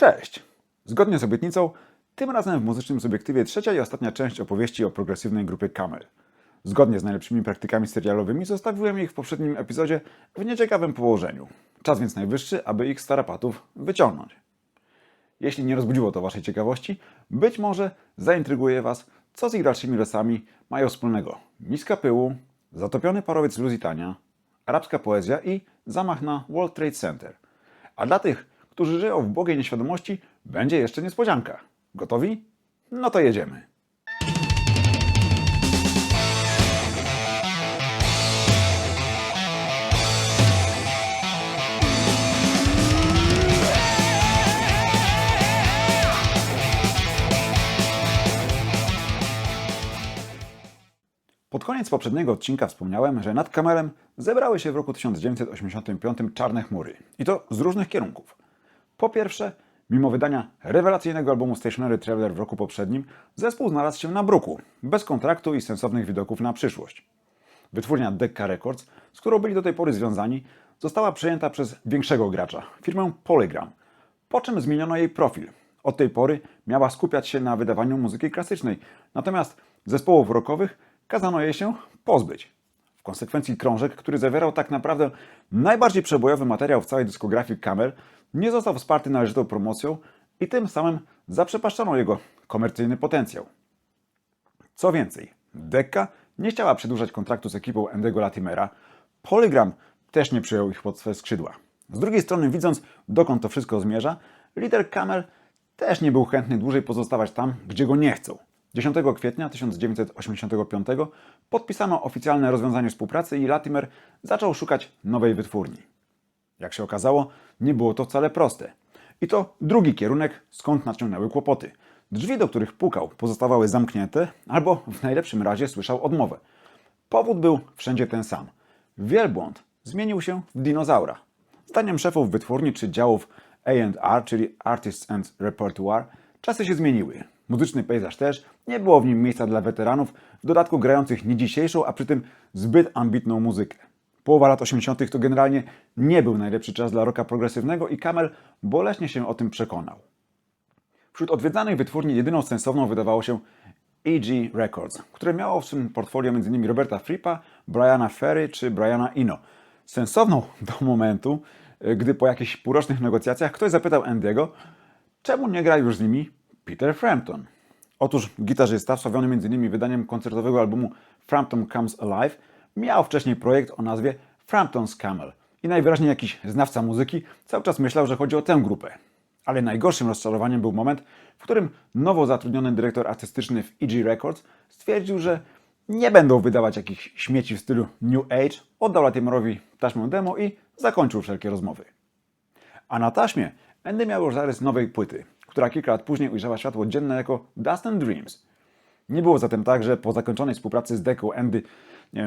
Cześć! Zgodnie z obietnicą, tym razem w Muzycznym Subiektywie trzecia i ostatnia część opowieści o progresywnej grupie Camel. Zgodnie z najlepszymi praktykami serialowymi zostawiłem ich w poprzednim epizodzie w nieciekawym położeniu. Czas więc najwyższy, aby ich z tarapatów wyciągnąć. Jeśli nie rozbudziło to Waszej ciekawości, być może zaintryguje Was, co z ich dalszymi losami mają wspólnego miska pyłu, zatopiony parowiec Lusitania, arabska poezja i zamach na World Trade Center. A dla tych, którzy żyją w błogiej nieświadomości, będzie jeszcze niespodzianka. Gotowi? No to jedziemy. Pod koniec poprzedniego odcinka wspomniałem, że nad Camelem zebrały się w roku 1985 czarne chmury. I to z różnych kierunków. Po pierwsze, mimo wydania rewelacyjnego albumu Stationary Traveler w roku poprzednim, zespół znalazł się na bruku, bez kontraktu i sensownych widoków na przyszłość. Wytwórnia Decca Records, z którą byli do tej pory związani, została przejęta przez większego gracza, firmę Polygram, po czym zmieniono jej profil. Od tej pory miała skupiać się na wydawaniu muzyki klasycznej, natomiast zespołów rockowych kazano jej się pozbyć. W konsekwencji krążek, który zawierał tak naprawdę najbardziej przebojowy materiał w całej dyskografii Camel, nie został wsparty należytą promocją i tym samym zaprzepaszczono jego komercyjny potencjał. Co więcej, Decca nie chciała przedłużać kontraktu z ekipą Andy'ego Latimera, Polygram też nie przyjął ich pod swe skrzydła. Z drugiej strony, widząc dokąd to wszystko zmierza, lider Camel też nie był chętny dłużej pozostawać tam, gdzie go nie chcą. 10 kwietnia 1985 podpisano oficjalne rozwiązanie współpracy i Latimer zaczął szukać nowej wytwórni. Jak się okazało, nie było to wcale proste. I to drugi kierunek, skąd naciągnęły kłopoty. Drzwi, do których pukał, pozostawały zamknięte, albo w najlepszym razie słyszał odmowę. Powód był wszędzie ten sam. Wielbłąd zmienił się w dinozaura. Zdaniem szefów wytwórni czy działów A&R, czyli Artists and Repertoire, czasy się zmieniły. Muzyczny pejzaż też, nie było w nim miejsca dla weteranów, w dodatku grających nie dzisiejszą, a przy tym zbyt ambitną muzykę. Połowa lat 80. to generalnie nie był najlepszy czas dla rocka progresywnego i Camel boleśnie się o tym przekonał. Wśród odwiedzanych wytwórni jedyną sensowną wydawało się EG Records, które miało w swym portfolio m.in. Roberta Frippa, Briana Ferry czy Briana Eno. Sensowną do momentu, gdy po jakichś półrocznych negocjacjach ktoś zapytał Andy'ego, czemu nie gra już z nimi Peter Frampton. Otóż gitarzysta, wsławiony m.in. wydaniem koncertowego albumu Frampton Comes Alive, miał wcześniej projekt o nazwie Frampton's Camel i najwyraźniej jakiś znawca muzyki cały czas myślał, że chodzi o tę grupę. Ale najgorszym rozczarowaniem był moment, w którym nowo zatrudniony dyrektor artystyczny w EG Records stwierdził, że nie będą wydawać jakichś śmieci w stylu New Age, oddał Latimerowi taśmę demo i zakończył wszelkie rozmowy. A na taśmie Andy miał już zarys nowej płyty, która kilka lat później ujrzała światło dzienne jako Dust and Dreams. Nie było zatem tak, że po zakończonej współpracy z Deccą Andy,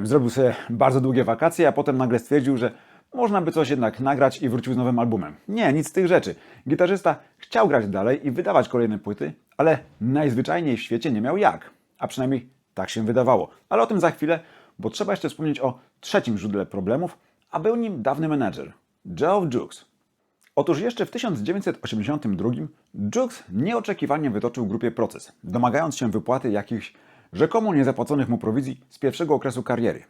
zrobił sobie bardzo długie wakacje, a potem nagle stwierdził, że można by coś jednak nagrać i wrócił z nowym albumem. Nie, nic z tych rzeczy. Gitarzysta chciał grać dalej i wydawać kolejne płyty, ale najzwyczajniej w świecie nie miał jak. A przynajmniej tak się wydawało. Ale o tym za chwilę, bo trzeba jeszcze wspomnieć o trzecim źródle problemów, a był nim dawny menedżer, Geoff Jukes. Otóż jeszcze w 1982 Jukes nieoczekiwanie wytoczył grupie proces, domagając się wypłaty jakichś rzekomo niezapłaconych mu prowizji z pierwszego okresu kariery.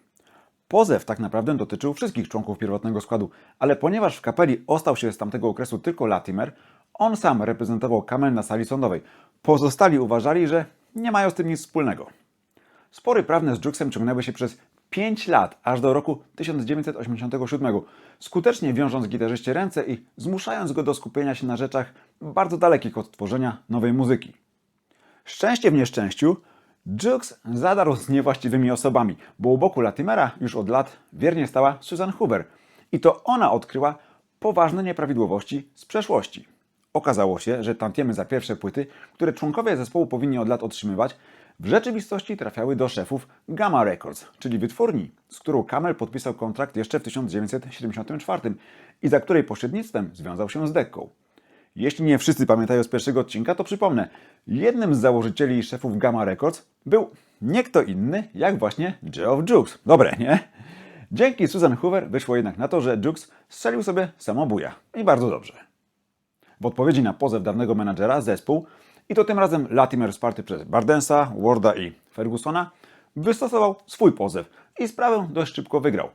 Pozew tak naprawdę dotyczył wszystkich członków pierwotnego składu, ale ponieważ w kapeli ostał się z tamtego okresu tylko Latimer, on sam reprezentował Camel na sali sądowej. Pozostali uważali, że nie mają z tym nic wspólnego. Spory prawne z Jukesem ciągnęły się przez 5 lat, aż do roku 1987, skutecznie wiążąc gitarzyście ręce i zmuszając go do skupienia się na rzeczach bardzo dalekich od tworzenia nowej muzyki. Szczęście w nieszczęściu, Jukes zadarł z niewłaściwymi osobami, bo u boku Latimera już od lat wiernie stała Susan Hoover i to ona odkryła poważne nieprawidłowości z przeszłości. Okazało się, że tantiemy za pierwsze płyty, które członkowie zespołu powinni od lat otrzymywać, w rzeczywistości trafiały do szefów Gamma Records, czyli wytwórni, z którą Camel podpisał kontrakt jeszcze w 1974 i za której pośrednictwem związał się z Decką. Jeśli nie wszyscy pamiętają z pierwszego odcinka, to przypomnę. Jednym z założycieli i szefów Gamma Records był nie kto inny, jak właśnie Geoff Jukes. Dobre, nie? Dzięki Susan Hoover wyszło jednak na to, że Jukes strzelił sobie samobuja. I bardzo dobrze. W odpowiedzi na pozew dawnego menadżera zespół, i to tym razem Latimer wsparty przez Bardensa, Warda i Fergusona, wystosował swój pozew i sprawę dość szybko wygrał.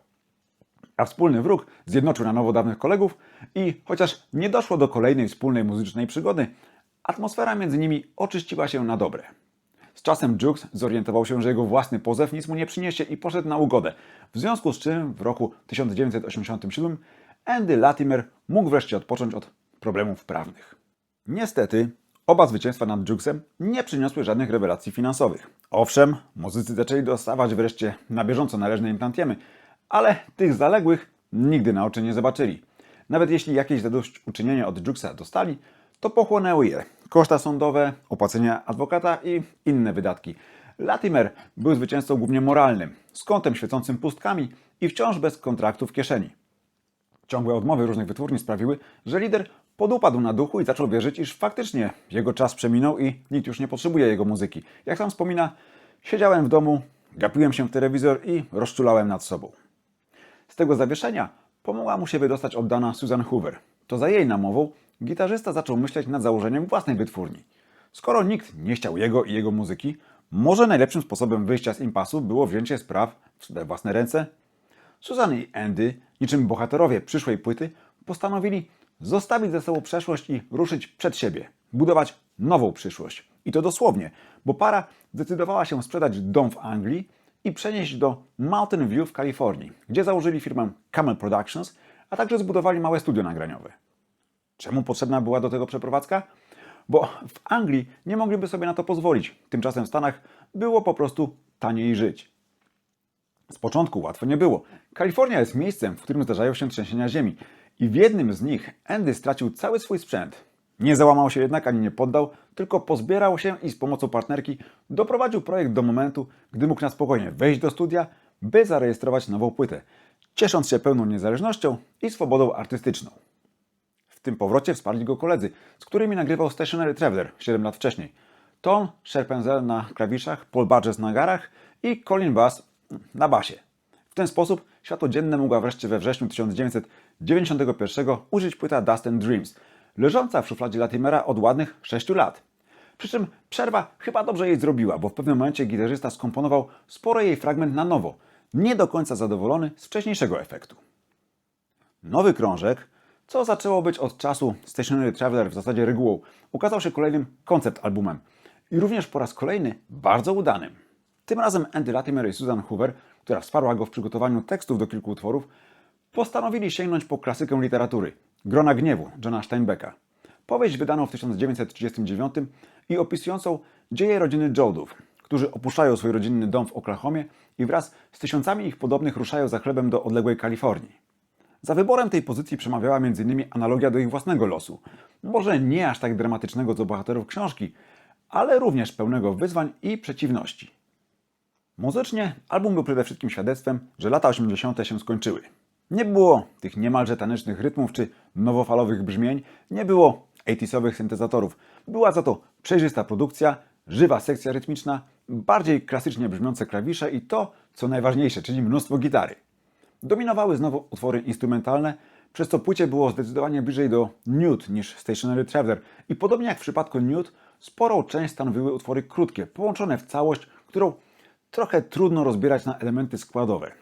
A wspólny wróg zjednoczył na nowo dawnych kolegów i chociaż nie doszło do kolejnej wspólnej muzycznej przygody, atmosfera między nimi oczyściła się na dobre. Z czasem Jukes zorientował się, że jego własny pozew nic mu nie przyniesie i poszedł na ugodę, w związku z czym w roku 1987 Andy Latimer mógł wreszcie odpocząć od problemów prawnych. Niestety, oba zwycięstwa nad Jukesem nie przyniosły żadnych rewelacji finansowych. Owszem, muzycy zaczęli dostawać wreszcie na bieżąco należne im tantiemy, ale tych zaległych nigdy na oczy nie zobaczyli. Nawet jeśli jakieś zadośćuczynienie od Jukesa dostali, to pochłonęły je koszta sądowe, opłacenia adwokata i inne wydatki. Latimer był zwycięzcą głównie moralnym, z kątem świecącym pustkami i wciąż bez kontraktu w kieszeni. Ciągłe odmowy różnych wytwórni sprawiły, że lider podupadł na duchu i zaczął wierzyć, iż faktycznie jego czas przeminął i nikt już nie potrzebuje jego muzyki. Jak sam wspomina, siedziałem w domu, gapiłem się w telewizor i rozczulałem nad sobą. Z tego zawieszenia pomogła mu się wydostać oddana Susan Hoover. To za jej namową gitarzysta zaczął myśleć nad założeniem własnej wytwórni. Skoro nikt nie chciał jego i jego muzyki, może najlepszym sposobem wyjścia z impasu było wzięcie spraw we własne ręce? Susan i Andy, niczym bohaterowie przyszłej płyty, postanowili zostawić ze sobą przeszłość i ruszyć przed siebie, budować nową przyszłość. I to dosłownie, bo para zdecydowała się sprzedać dom w Anglii i przenieść do Mountain View w Kalifornii, gdzie założyli firmę Camel Productions, a także zbudowali małe studio nagraniowe. Czemu potrzebna była do tego przeprowadzka? Bo w Anglii nie mogliby sobie na to pozwolić. Tymczasem w Stanach było po prostu taniej żyć. Z początku łatwo nie było. Kalifornia jest miejscem, w którym zdarzają się trzęsienia ziemi. I w jednym z nich Andy stracił cały swój sprzęt. Nie załamał się jednak ani nie poddał, tylko pozbierał się i z pomocą partnerki doprowadził projekt do momentu, gdy mógł na spokojnie wejść do studia, by zarejestrować nową płytę, ciesząc się pełną niezależnością i swobodą artystyczną. W tym powrocie wsparli go koledzy, z którymi nagrywał Stationary Traveler 7 lat wcześniej. Tom Scherpenzel na klawiszach, Paul Burgess na garach i Colin Bass na basie. W ten sposób światło dzienne mogła wreszcie we wrześniu 1991 ujrzeć płyta Dust and Dreams, leżąca w szufladzie Latimera od ładnych 6 lat. Przy czym przerwa chyba dobrze jej zrobiła, bo w pewnym momencie gitarzysta skomponował sporo jej fragment na nowo, nie do końca zadowolony z wcześniejszego efektu. Nowy krążek, co zaczęło być od czasu Stationary Traveler w zasadzie regułą, ukazał się kolejnym koncept albumem i również po raz kolejny bardzo udanym. Tym razem Andy Latimer i Susan Hoover, która wsparła go w przygotowaniu tekstów do kilku utworów, postanowili sięgnąć po klasykę literatury Grona gniewu Johna Steinbecka. Powieść wydaną w 1939 i opisującą dzieje rodziny Jodów, którzy opuszczają swój rodzinny dom w Oklahomie i wraz z tysiącami ich podobnych ruszają za chlebem do odległej Kalifornii. Za wyborem tej pozycji przemawiała m.in. analogia do ich własnego losu. Może nie aż tak dramatycznego co bohaterów książki, ale również pełnego wyzwań i przeciwności. Muzycznie album był przede wszystkim świadectwem, że lata 80. się skończyły. Nie było tych niemalże tanecznych rytmów czy nowofalowych brzmień, nie było 80sowych syntezatorów. Była za to przejrzysta produkcja, żywa sekcja rytmiczna, bardziej klasycznie brzmiące klawisze i to, co najważniejsze, czyli mnóstwo gitary. Dominowały znowu utwory instrumentalne, przez co płycie było zdecydowanie bliżej do nude niż Stationary Traveler i podobnie jak w przypadku nude, sporą część stanowiły utwory krótkie, połączone w całość, którą trochę trudno rozbierać na elementy składowe.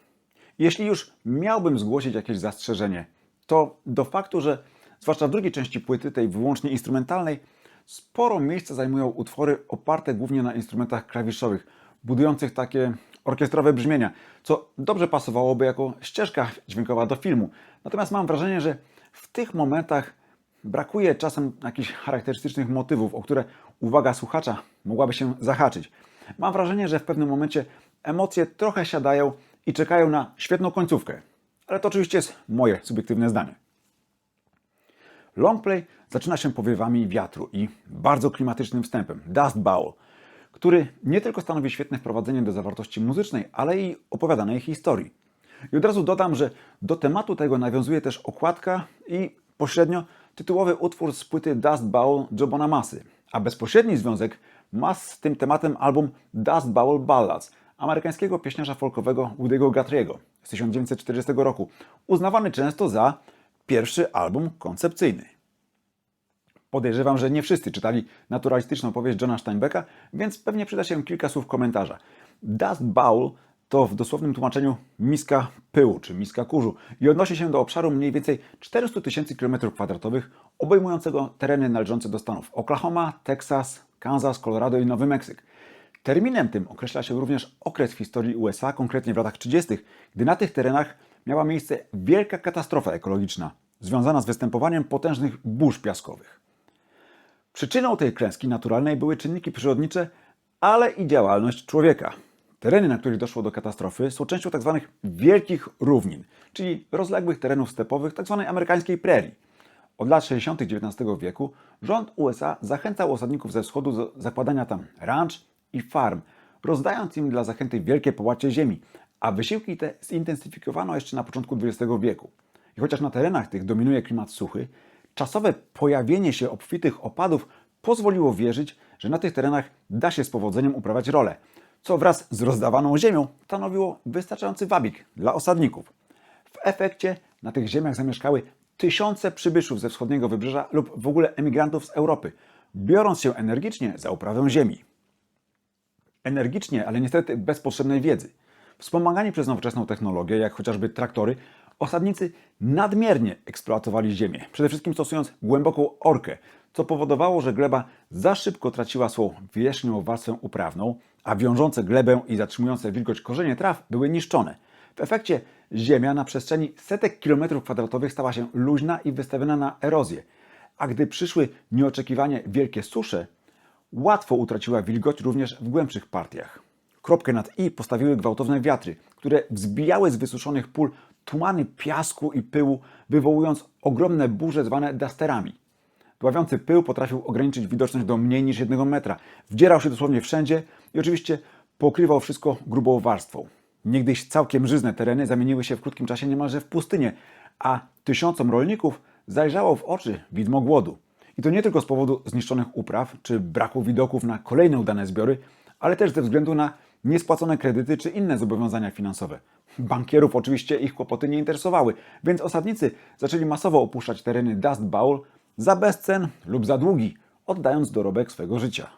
Jeśli już miałbym zgłosić jakieś zastrzeżenie, to do faktu, że zwłaszcza w drugiej części płyty, tej wyłącznie instrumentalnej, sporo miejsca zajmują utwory oparte głównie na instrumentach klawiszowych, budujących takie orkiestrowe brzmienia, co dobrze pasowałoby jako ścieżka dźwiękowa do filmu. Natomiast mam wrażenie, że w tych momentach brakuje czasem jakichś charakterystycznych motywów, o które uwaga słuchacza mogłaby się zahaczyć. Mam wrażenie, że w pewnym momencie emocje trochę siadają i czekają na świetną końcówkę. Ale to oczywiście jest moje subiektywne zdanie. Longplay zaczyna się powiewami wiatru i bardzo klimatycznym wstępem Dust Bowl, który nie tylko stanowi świetne wprowadzenie do zawartości muzycznej, ale i opowiadanej historii. I od razu dodam, że do tematu tego nawiązuje też okładka i pośrednio tytułowy utwór z płyty Dust Bowl Joe Bonamassy, a bezpośredni związek ma z tym tematem album Dust Bowl Ballads amerykańskiego pieśniarza folkowego Woody'ego Guthrie'ego z 1940 roku, uznawany często za pierwszy album koncepcyjny. Podejrzewam, że nie wszyscy czytali naturalistyczną powieść Johna Steinbecka, więc pewnie przyda się kilka słów komentarza. Dust Bowl to w dosłownym tłumaczeniu miska pyłu czy miska kurzu i odnosi się do obszaru mniej więcej 400 000 km2, obejmującego tereny należące do stanów Oklahoma, Teksas, Kansas, Colorado i Nowy Meksyk. Terminem tym określa się również okres w historii USA, konkretnie w latach 30., gdy na tych terenach miała miejsce wielka katastrofa ekologiczna, związana z występowaniem potężnych burz piaskowych. Przyczyną tej klęski naturalnej były czynniki przyrodnicze, ale i działalność człowieka. Tereny, na których doszło do katastrofy, są częścią tzw. wielkich równin, czyli rozległych terenów stepowych tzw. amerykańskiej prerii. Od lat 60. XIX wieku rząd USA zachęcał osadników ze wschodu do zakładania tam ranch i farm, rozdając im dla zachęty wielkie połacie ziemi, a wysiłki te zintensyfikowano jeszcze na początku XX wieku. I chociaż na terenach tych dominuje klimat suchy, czasowe pojawienie się obfitych opadów pozwoliło wierzyć, że na tych terenach da się z powodzeniem uprawiać rolę, co wraz z rozdawaną ziemią stanowiło wystarczający wabik dla osadników. W efekcie na tych ziemiach zamieszkały tysiące przybyszów ze wschodniego wybrzeża lub w ogóle emigrantów z Europy, biorąc się energicznie za uprawę ziemi. Energicznie, ale niestety bez potrzebnej wiedzy. Wspomagani przez nowoczesną technologię, jak chociażby traktory, osadnicy nadmiernie eksploatowali ziemię, przede wszystkim stosując głęboką orkę, co powodowało, że gleba za szybko traciła swą wierzchnią warstwę uprawną, a wiążące glebę i zatrzymujące wilgoć korzenie traw były niszczone. W efekcie ziemia na przestrzeni setek kilometrów kwadratowych stała się luźna i wystawiona na erozję, a gdy przyszły nieoczekiwanie wielkie susze, łatwo utraciła wilgoć również w głębszych partiach. Kropkę nad i postawiły gwałtowne wiatry, które wzbijały z wysuszonych pól tumany piasku i pyłu, wywołując ogromne burze zwane dusterami. Dławiący pył potrafił ograniczyć widoczność do mniej niż 1 metra. Wdzierał się dosłownie wszędzie i oczywiście pokrywał wszystko grubą warstwą. Niegdyś całkiem żyzne tereny zamieniły się w krótkim czasie niemalże w pustynię, a tysiącom rolników zajrzało w oczy widmo głodu. I to nie tylko z powodu zniszczonych upraw czy braku widoków na kolejne udane zbiory, ale też ze względu na niespłacone kredyty czy inne zobowiązania finansowe. Bankierów oczywiście ich kłopoty nie interesowały, więc osadnicy zaczęli masowo opuszczać tereny Dust Bowl za bezcen lub za długi, oddając dorobek swego życia.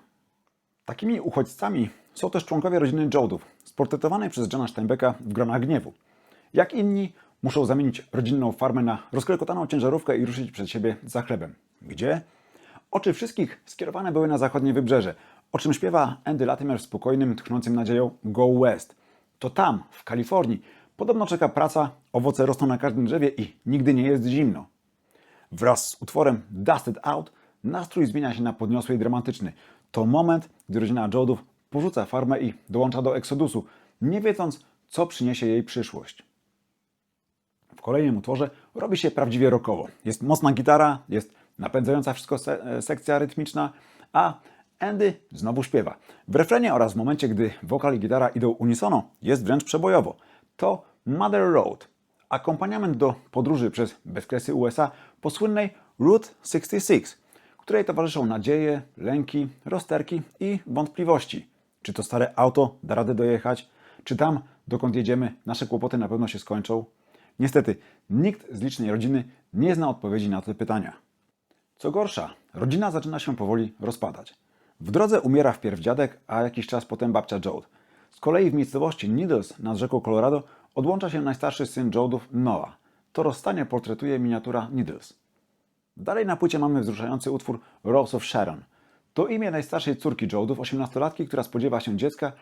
Takimi uchodźcami są też członkowie rodziny Jodów, sportretowanej przez Johna Steinbecka w Gronach Gniewu. Jak inni, muszą zamienić rodzinną farmę na rozklekotaną ciężarówkę i ruszyć przed siebie za chlebem. Gdzie? Oczy wszystkich skierowane były na zachodnie wybrzeże, o czym śpiewa Andy Latimer w spokojnym, tchnącym nadzieją Go West. To tam, w Kalifornii, podobno czeka praca, owoce rosną na każdym drzewie i nigdy nie jest zimno. Wraz z utworem Dusted Out nastrój zmienia się na podniosły i dramatyczny. To moment, gdy rodzina Jodów porzuca farmę i dołącza do eksodusu, nie wiedząc, co przyniesie jej przyszłość. W kolejnym utworze robi się prawdziwie rockowo. Jest mocna gitara, jest napędzająca wszystko sekcja rytmiczna, a Andy znowu śpiewa. W refrenie oraz w momencie, gdy wokal i gitara idą unisono, jest wręcz przebojowo. To Mother Road, akompaniament do podróży przez bezkresy USA po słynnej Route 66, której towarzyszą nadzieje, lęki, rozterki i wątpliwości. Czy to stare auto da radę dojechać? Czy tam, dokąd jedziemy, nasze kłopoty na pewno się skończą? Niestety, nikt z licznej rodziny nie zna odpowiedzi na te pytania. Co gorsza, rodzina zaczyna się powoli rozpadać. W drodze umiera wpierw dziadek, a jakiś czas potem babcia Jode. Z kolei w miejscowości Needles nad rzeką Colorado odłącza się najstarszy syn Jodów, Noah. To rozstanie portretuje miniatura Needles. Dalej na płycie mamy wzruszający utwór Rose of Sharon. To imię najstarszej córki Jodów, 18-latki, która spodziewa się dziecka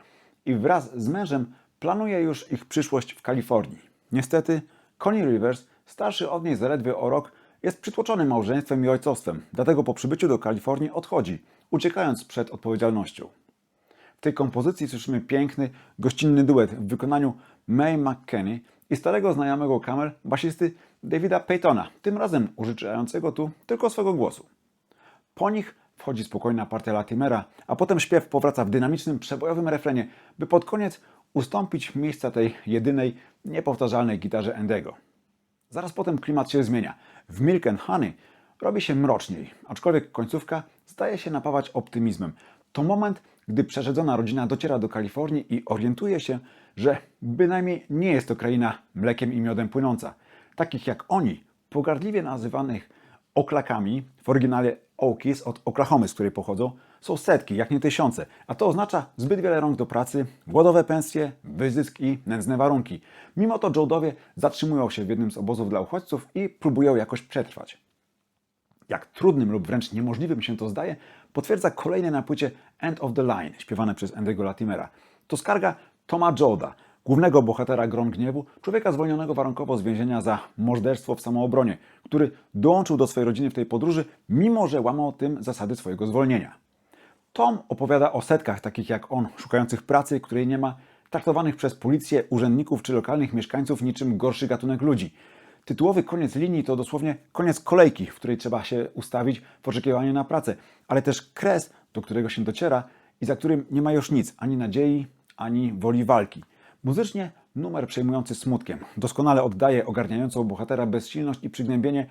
i wraz z mężem planuje już ich przyszłość w Kalifornii. Niestety, Connie Rivers, starszy od niej zaledwie o rok, jest przytłoczony małżeństwem i ojcostwem, dlatego po przybyciu do Kalifornii odchodzi, uciekając przed odpowiedzialnością. W tej kompozycji słyszymy piękny, gościnny duet w wykonaniu Mae McKinney i starego znajomego Camel, basisty Davida Paytona, tym razem użyczającego tu tylko swego głosu. Po nich wchodzi spokojna partia Latimera, a potem śpiew powraca w dynamicznym, przebojowym refrenie, by pod koniec ustąpić miejsca tej jedynej, niepowtarzalnej gitarze Andy'ego. Zaraz potem klimat się zmienia. W Milk and Honey robi się mroczniej, aczkolwiek końcówka zdaje się napawać optymizmem. To moment, gdy przerzedzona rodzina dociera do Kalifornii i orientuje się, że bynajmniej nie jest to kraina mlekiem i miodem płynąca. Takich jak oni, pogardliwie nazywanych oklakami, w oryginale Okies od Oklahomy, z której pochodzą, są setki, jak nie tysiące, a to oznacza zbyt wiele rąk do pracy, głodowe pensje, wyzysk i nędzne warunki. Mimo to Jodowie zatrzymują się w jednym z obozów dla uchodźców i próbują jakoś przetrwać. Jak trudnym lub wręcz niemożliwym się to zdaje, potwierdza kolejne na płycie End of the Line, śpiewane przez Andy'ego Latimera. To skarga Toma Joda, głównego bohatera Gron Gniewu, człowieka zwolnionego warunkowo z więzienia za morderstwo w samoobronie, który dołączył do swojej rodziny w tej podróży, mimo że łamał tym zasady swojego zwolnienia. Tom opowiada o setkach takich jak on, szukających pracy, której nie ma, traktowanych przez policję, urzędników czy lokalnych mieszkańców niczym gorszy gatunek ludzi. Tytułowy koniec linii to dosłownie koniec kolejki, w której trzeba się ustawić w oczekiwaniu na pracę, ale też kres, do którego się dociera i za którym nie ma już nic, ani nadziei, ani woli walki. Muzycznie numer przejmujący smutkiem doskonale oddaje ogarniającą bohatera bezsilność i przygnębienie,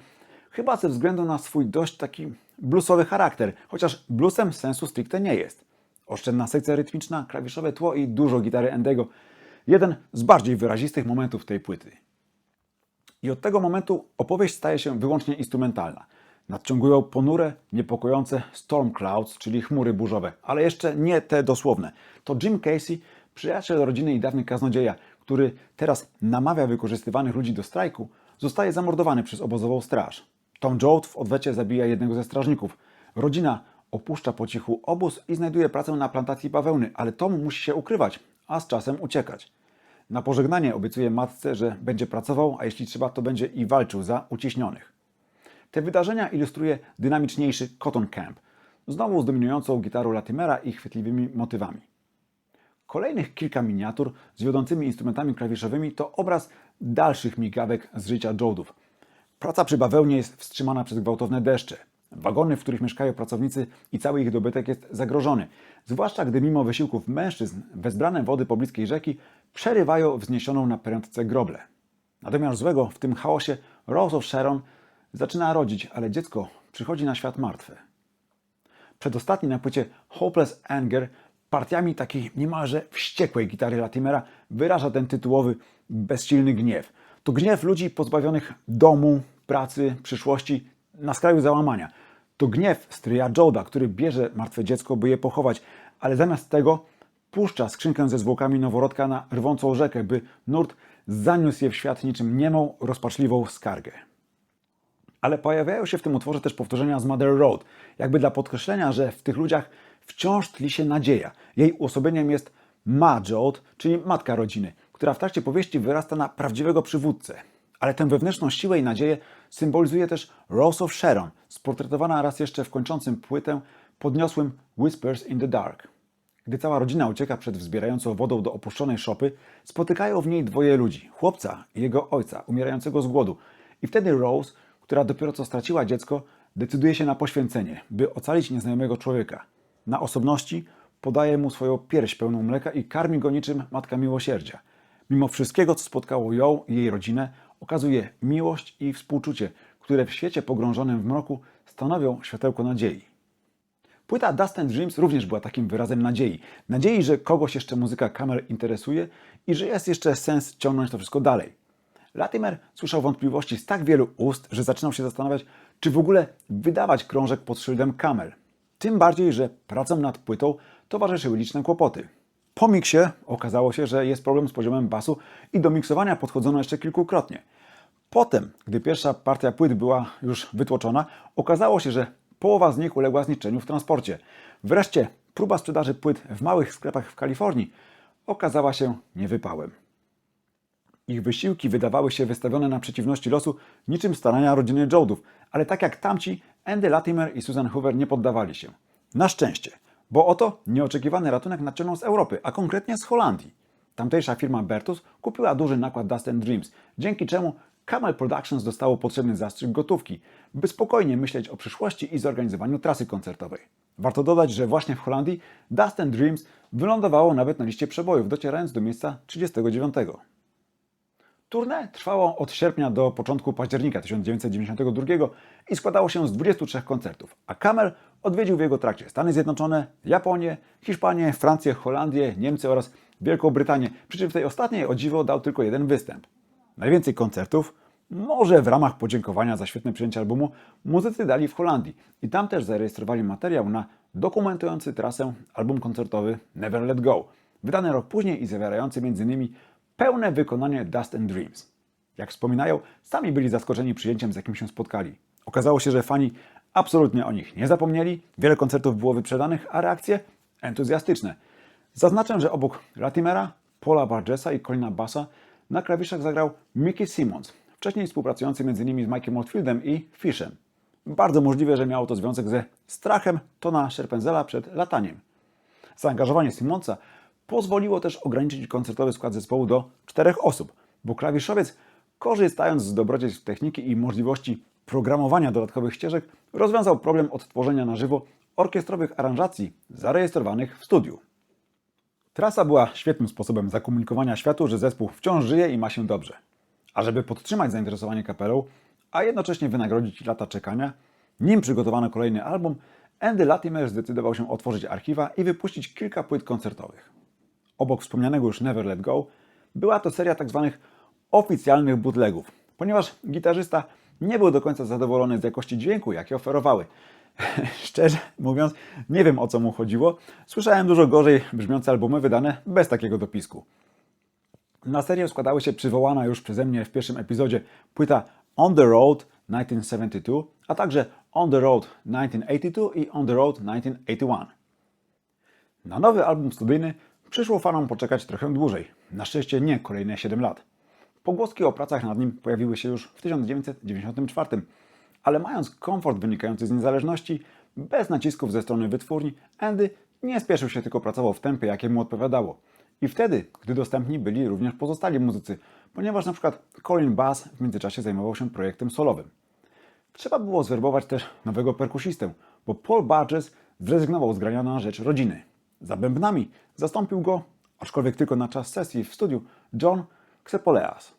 chyba ze względu na swój dość taki bluesowy charakter, chociaż bluesem sensu stricte nie jest. Oszczędna sekcja rytmiczna, klawiszowe tło i dużo gitary Andy'ego. Jeden z bardziej wyrazistych momentów tej płyty. I od tego momentu opowieść staje się wyłącznie instrumentalna. Nadciągują ponure, niepokojące storm clouds, czyli chmury burzowe, ale jeszcze nie te dosłowne. To Jim Casey, przyjaciel rodziny i dawny kaznodzieja, który teraz namawia wykorzystywanych ludzi do strajku, zostaje zamordowany przez obozową straż. Tom Joad w odwecie zabija jednego ze strażników. Rodzina opuszcza po cichu obóz i znajduje pracę na plantacji bawełny, ale Tom musi się ukrywać, a z czasem uciekać. Na pożegnanie obiecuje matce, że będzie pracował, a jeśli trzeba, to będzie i walczył za uciśnionych. Te wydarzenia ilustruje dynamiczniejszy Cotton Camp, znowu z dominującą gitarą Latimera i chwytliwymi motywami. Kolejnych kilka miniatur z wiodącymi instrumentami klawiszowymi to obraz dalszych migawek z życia Joadów. Praca przy bawełnie jest wstrzymana przez gwałtowne deszcze. Wagony, w których mieszkają pracownicy i cały ich dobytek jest zagrożony, zwłaszcza gdy mimo wysiłków mężczyzn wezbrane wody pobliskiej rzeki przerywają wzniesioną na prędce groblę. Natomiast złego w tym chaosie Rose of Sharon zaczyna rodzić, ale dziecko przychodzi na świat martwe. Przedostatni na płycie Hopeless Anger partiami takiej niemalże wściekłej gitary Latimera wyraża ten tytułowy, bezsilny gniew. To gniew ludzi pozbawionych domu, pracy, przyszłości, na skraju załamania. To gniew stryja Joada, który bierze martwe dziecko, by je pochować, ale zamiast tego puszcza skrzynkę ze zwłokami noworodka na rwącą rzekę, by nurt zaniósł je w świat niczym niemą, rozpaczliwą skargę. Ale pojawiają się w tym utworze też powtórzenia z Mother Road, jakby dla podkreślenia, że w tych ludziach wciąż tli się nadzieja. Jej uosobieniem jest Ma Joad, czyli matka rodziny, która w trakcie powieści wyrasta na prawdziwego przywódcę. Ale tę wewnętrzną siłę i nadzieję symbolizuje też Rose of Sharon, sportretowana raz jeszcze w kończącym płytę podniosłym Whispers in the Dark. Gdy cała rodzina ucieka przed wzbierającą wodą do opuszczonej szopy, spotykają w niej dwoje ludzi, chłopca i jego ojca, umierającego z głodu. I wtedy Rose, która dopiero co straciła dziecko, decyduje się na poświęcenie, by ocalić nieznajomego człowieka. Na osobności podaje mu swoją pierś pełną mleka i karmi go niczym matka miłosierdzia. Mimo wszystkiego, co spotkało ją i jej rodzinę, okazuje miłość i współczucie, które w świecie pogrążonym w mroku stanowią światełko nadziei. Płyta Dust and Dreams również była takim wyrazem nadziei. Nadziei, że kogoś jeszcze muzyka Camel interesuje i że jest jeszcze sens ciągnąć to wszystko dalej. Latimer słyszał wątpliwości z tak wielu ust, że zaczynał się zastanawiać, czy w ogóle wydawać krążek pod szyldem Camel. Tym bardziej, że pracom nad płytą towarzyszyły liczne kłopoty. Po miksie okazało się, że jest problem z poziomem basu i do miksowania podchodzono jeszcze kilkukrotnie. Potem, gdy pierwsza partia płyt była już wytłoczona, okazało się, że połowa z nich uległa zniszczeniu w transporcie. Wreszcie próba sprzedaży płyt w małych sklepach w Kalifornii okazała się niewypałem. Ich wysiłki wydawały się wystawione na przeciwności losu niczym starania rodziny Joadów, ale tak jak tamci, Andy Latimer i Susan Hoover nie poddawali się. Na szczęście, bo oto nieoczekiwany ratunek nadciągnął z Europy, a konkretnie z Holandii. Tamtejsza firma Bertus kupiła duży nakład Dust and Dreams, dzięki czemu Camel Productions dostało potrzebny zastrzyk gotówki, by spokojnie myśleć o przyszłości i zorganizowaniu trasy koncertowej. Warto dodać, że właśnie w Holandii Dust and Dreams wylądowało nawet na liście przebojów, docierając do miejsca 39. Tournée trwało od sierpnia do początku października 1992 i składało się z 23 koncertów, a Camel odwiedził w jego trakcie Stany Zjednoczone, Japonię, Hiszpanię, Francję, Holandię, Niemcy oraz Wielką Brytanię, przy czym w tej ostatniej o dziwo dał tylko jeden występ. Najwięcej koncertów Może w ramach podziękowania za świetne przyjęcie albumu muzycy dali w Holandii i tam też zarejestrowali materiał na dokumentujący trasę album koncertowy Never Let Go, wydany rok później i zawierający m.in. pełne wykonanie Dust and Dreams. Jak wspominają, sami byli zaskoczeni przyjęciem, z jakim się spotkali. Okazało się, że fani absolutnie o nich nie zapomnieli, wiele koncertów było wyprzedanych, a reakcje entuzjastyczne. Zaznaczę, że obok Latimera, Paula Burgessa i Colina Bassa na klawiszach zagrał Mickey Simmons, wcześniej współpracujący m.in. z Mike'em Oldfieldem i Fishem. Bardzo możliwe, że miało to związek ze strachem Tona Scherpenzela przed lataniem. Zaangażowanie Simmonsa pozwoliło też ograniczyć koncertowy skład zespołu do 4 osób, bo klawiszowiec, korzystając z dobrodziejstw techniki i możliwości programowania dodatkowych ścieżek, rozwiązał problem odtworzenia na żywo orkiestrowych aranżacji zarejestrowanych w studiu. Trasa była świetnym sposobem zakomunikowania światu, że zespół wciąż żyje i ma się dobrze. A żeby podtrzymać zainteresowanie kapelą, a jednocześnie wynagrodzić lata czekania, nim przygotowano kolejny album, Andy Latimer zdecydował się otworzyć archiwa i wypuścić kilka płyt koncertowych. Obok wspomnianego już Never Let Go była to seria tzw. oficjalnych bootlegów, ponieważ gitarzysta nie był do końca zadowolony z jakości dźwięku, jakie oferowały. Szczerze mówiąc, nie wiem, o co mu chodziło. Słyszałem dużo gorzej brzmiące albumy wydane bez takiego dopisku. Na serię składały się przywołana już przeze mnie w pierwszym epizodzie płyta On the Road 1972, a także On the Road 1982 i On the Road 1981. Na nowy album studyjny przyszło fanom poczekać trochę dłużej. Na szczęście nie kolejne 7 lat. Pogłoski o pracach nad nim pojawiły się już w 1994, ale mając komfort wynikający z niezależności, bez nacisków ze strony wytwórni, Andy nie spieszył się, tylko pracował w tempie, jakie mu odpowiadało. I wtedy, gdy dostępni byli również pozostali muzycy, ponieważ na przykład Colin Bass w międzyczasie zajmował się projektem solowym. Trzeba było zwerbować też nowego perkusistę, bo Paul Burgess zrezygnował z grania na rzecz rodziny. Za bębnami zastąpił go, aczkolwiek tylko na czas sesji w studiu, John Xepoleas.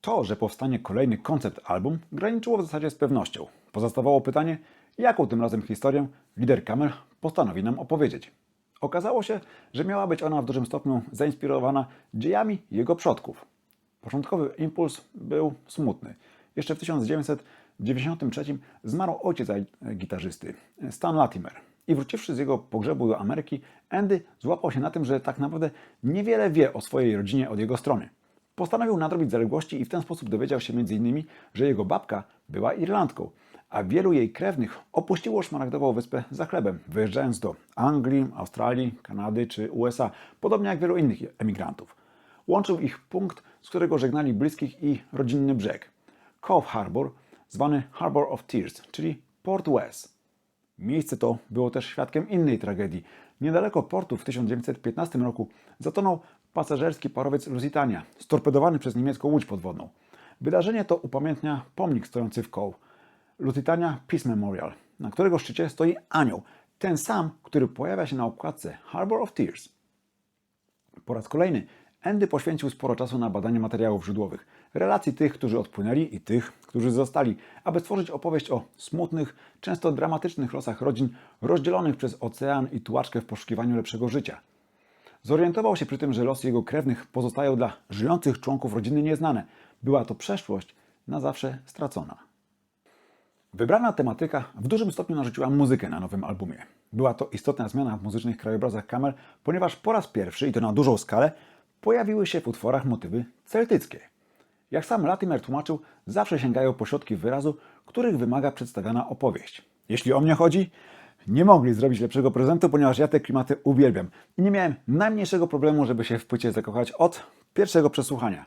To, że powstanie kolejny koncept album, graniczyło w zasadzie z pewnością. Pozostawało pytanie, jaką tym razem historię lider Camel postanowi nam opowiedzieć. Okazało się, że miała być ona w dużym stopniu zainspirowana dziejami jego przodków. Początkowy impuls był smutny. Jeszcze w 1993 zmarł ojciec gitarzysty, Stan Latimer. I wróciwszy z jego pogrzebu do Ameryki, Andy złapał się na tym, że tak naprawdę niewiele wie o swojej rodzinie od jego strony. Postanowił nadrobić zaległości i w ten sposób dowiedział się m.in., że jego babka była Irlandką, a wielu jej krewnych opuściło szmaragdową wyspę za chlebem, wyjeżdżając do Anglii, Australii, Kanady czy USA, podobnie jak wielu innych emigrantów. Łączył ich punkt, z którego żegnali bliskich i rodzinny brzeg. Cove Harbor, zwany Harbor of Tears, czyli Port West. Miejsce to było też świadkiem innej tragedii. Niedaleko portu w 1915 roku zatonął pasażerski parowiec Lusitania, storpedowany przez niemiecką łódź podwodną. Wydarzenie to upamiętnia pomnik stojący w Cove, Lusitania Peace Memorial, na którego szczycie stoi anioł, ten sam, który pojawia się na okładce Harbor of Tears. Po raz kolejny Andy poświęcił sporo czasu na badanie materiałów źródłowych, relacji tych, którzy odpłynęli i tych, którzy zostali, aby stworzyć opowieść o smutnych, często dramatycznych losach rodzin rozdzielonych przez ocean i tułaczkę w poszukiwaniu lepszego życia. Zorientował się przy tym, że losy jego krewnych pozostają dla żyjących członków rodziny nieznane. Była to przeszłość na zawsze stracona. Wybrana tematyka w dużym stopniu narzuciła muzykę na nowym albumie. Była to istotna zmiana w muzycznych krajobrazach Camel, ponieważ po raz pierwszy, i to na dużą skalę, pojawiły się w utworach motywy celtyckie. Jak sam Latimer tłumaczył, zawsze sięgają po środki wyrazu, których wymaga przedstawiana opowieść. Jeśli o mnie chodzi, nie mogli zrobić lepszego prezentu, ponieważ ja te klimaty uwielbiam i nie miałem najmniejszego problemu, żeby się w płycie zakochać od pierwszego przesłuchania.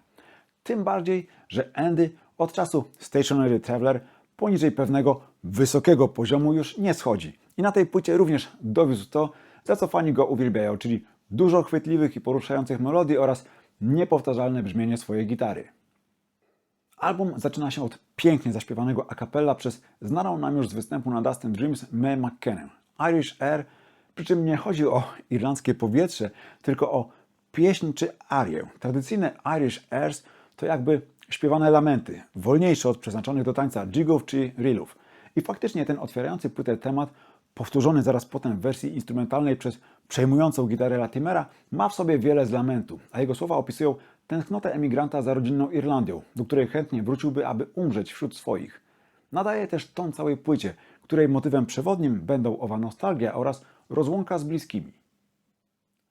Tym bardziej, że Andy od czasu Stationary Traveler poniżej pewnego wysokiego poziomu już nie schodzi. I na tej płycie również dowiózł to, za co fani go uwielbiają, czyli dużo chwytliwych i poruszających melodii oraz niepowtarzalne brzmienie swojej gitary. Album zaczyna się od pięknie zaśpiewanego a cappella przez znaną nam już z występu na Dust and Dreams Mae McKenna, Irish Air, przy czym nie chodzi o irlandzkie powietrze, tylko o pieśń czy arię. Tradycyjne Irish Airs to jakby śpiewane lamenty, wolniejsze od przeznaczonych do tańca jigów czy reelów. I faktycznie ten otwierający płytę temat, powtórzony zaraz potem w wersji instrumentalnej przez przejmującą gitarę Latimera, ma w sobie wiele z lamentu, a jego słowa opisują tęsknotę emigranta za rodzinną Irlandią, do której chętnie wróciłby, aby umrzeć wśród swoich. Nadaje też ton całej płycie, której motywem przewodnim będą owa nostalgia oraz rozłąka z bliskimi.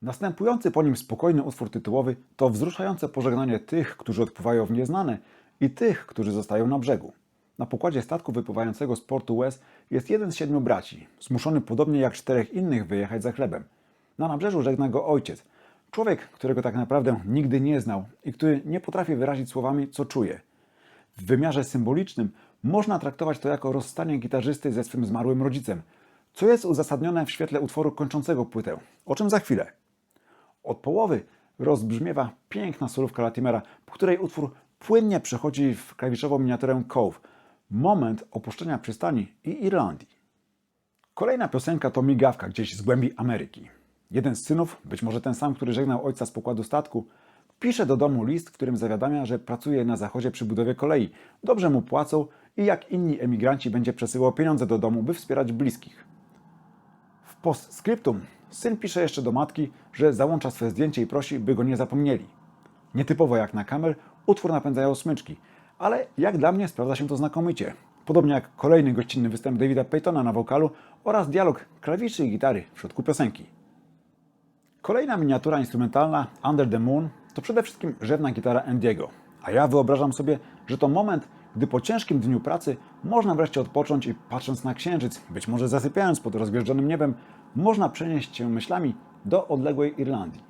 Następujący po nim spokojny utwór tytułowy to wzruszające pożegnanie tych, którzy odpływają w nieznane i tych, którzy zostają na brzegu. Na pokładzie statku wypływającego z portu West jest jeden z 7 braci, zmuszony podobnie jak 4 innych wyjechać za chlebem. Na nabrzeżu żegna go ojciec, człowiek, którego tak naprawdę nigdy nie znał i który nie potrafi wyrazić słowami, co czuje. W wymiarze symbolicznym można traktować to jako rozstanie gitarzysty ze swym zmarłym rodzicem, co jest uzasadnione w świetle utworu kończącego płytę, o czym za chwilę. Od połowy rozbrzmiewa piękna solówka Latimera, po której utwór płynnie przechodzi w klawiszową miniaturę Cove, moment opuszczenia przystani i Irlandii. Kolejna piosenka to migawka gdzieś z głębi Ameryki. Jeden z synów, być może ten sam, który żegnał ojca z pokładu statku, pisze do domu list, w którym zawiadamia, że pracuje na zachodzie przy budowie kolei, dobrze mu płacą i jak inni emigranci będzie przesyłał pieniądze do domu, by wspierać bliskich. W postscriptum syn pisze jeszcze do matki, że załącza swe zdjęcie i prosi, by go nie zapomnieli. Nietypowo jak na kamer, utwór napędzają smyczki, ale jak dla mnie sprawdza się to znakomicie. Podobnie jak kolejny gościnny występ Davida Paytona na wokalu oraz dialog klawiszy i gitary w środku piosenki. Kolejna miniatura instrumentalna Under the Moon to przede wszystkim rzewna gitara Andiego, a ja wyobrażam sobie, że to moment, gdy po ciężkim dniu pracy można wreszcie odpocząć i patrząc na księżyc, być może zasypiając pod rozgwieżdżonym niebem, można przenieść się myślami do odległej Irlandii.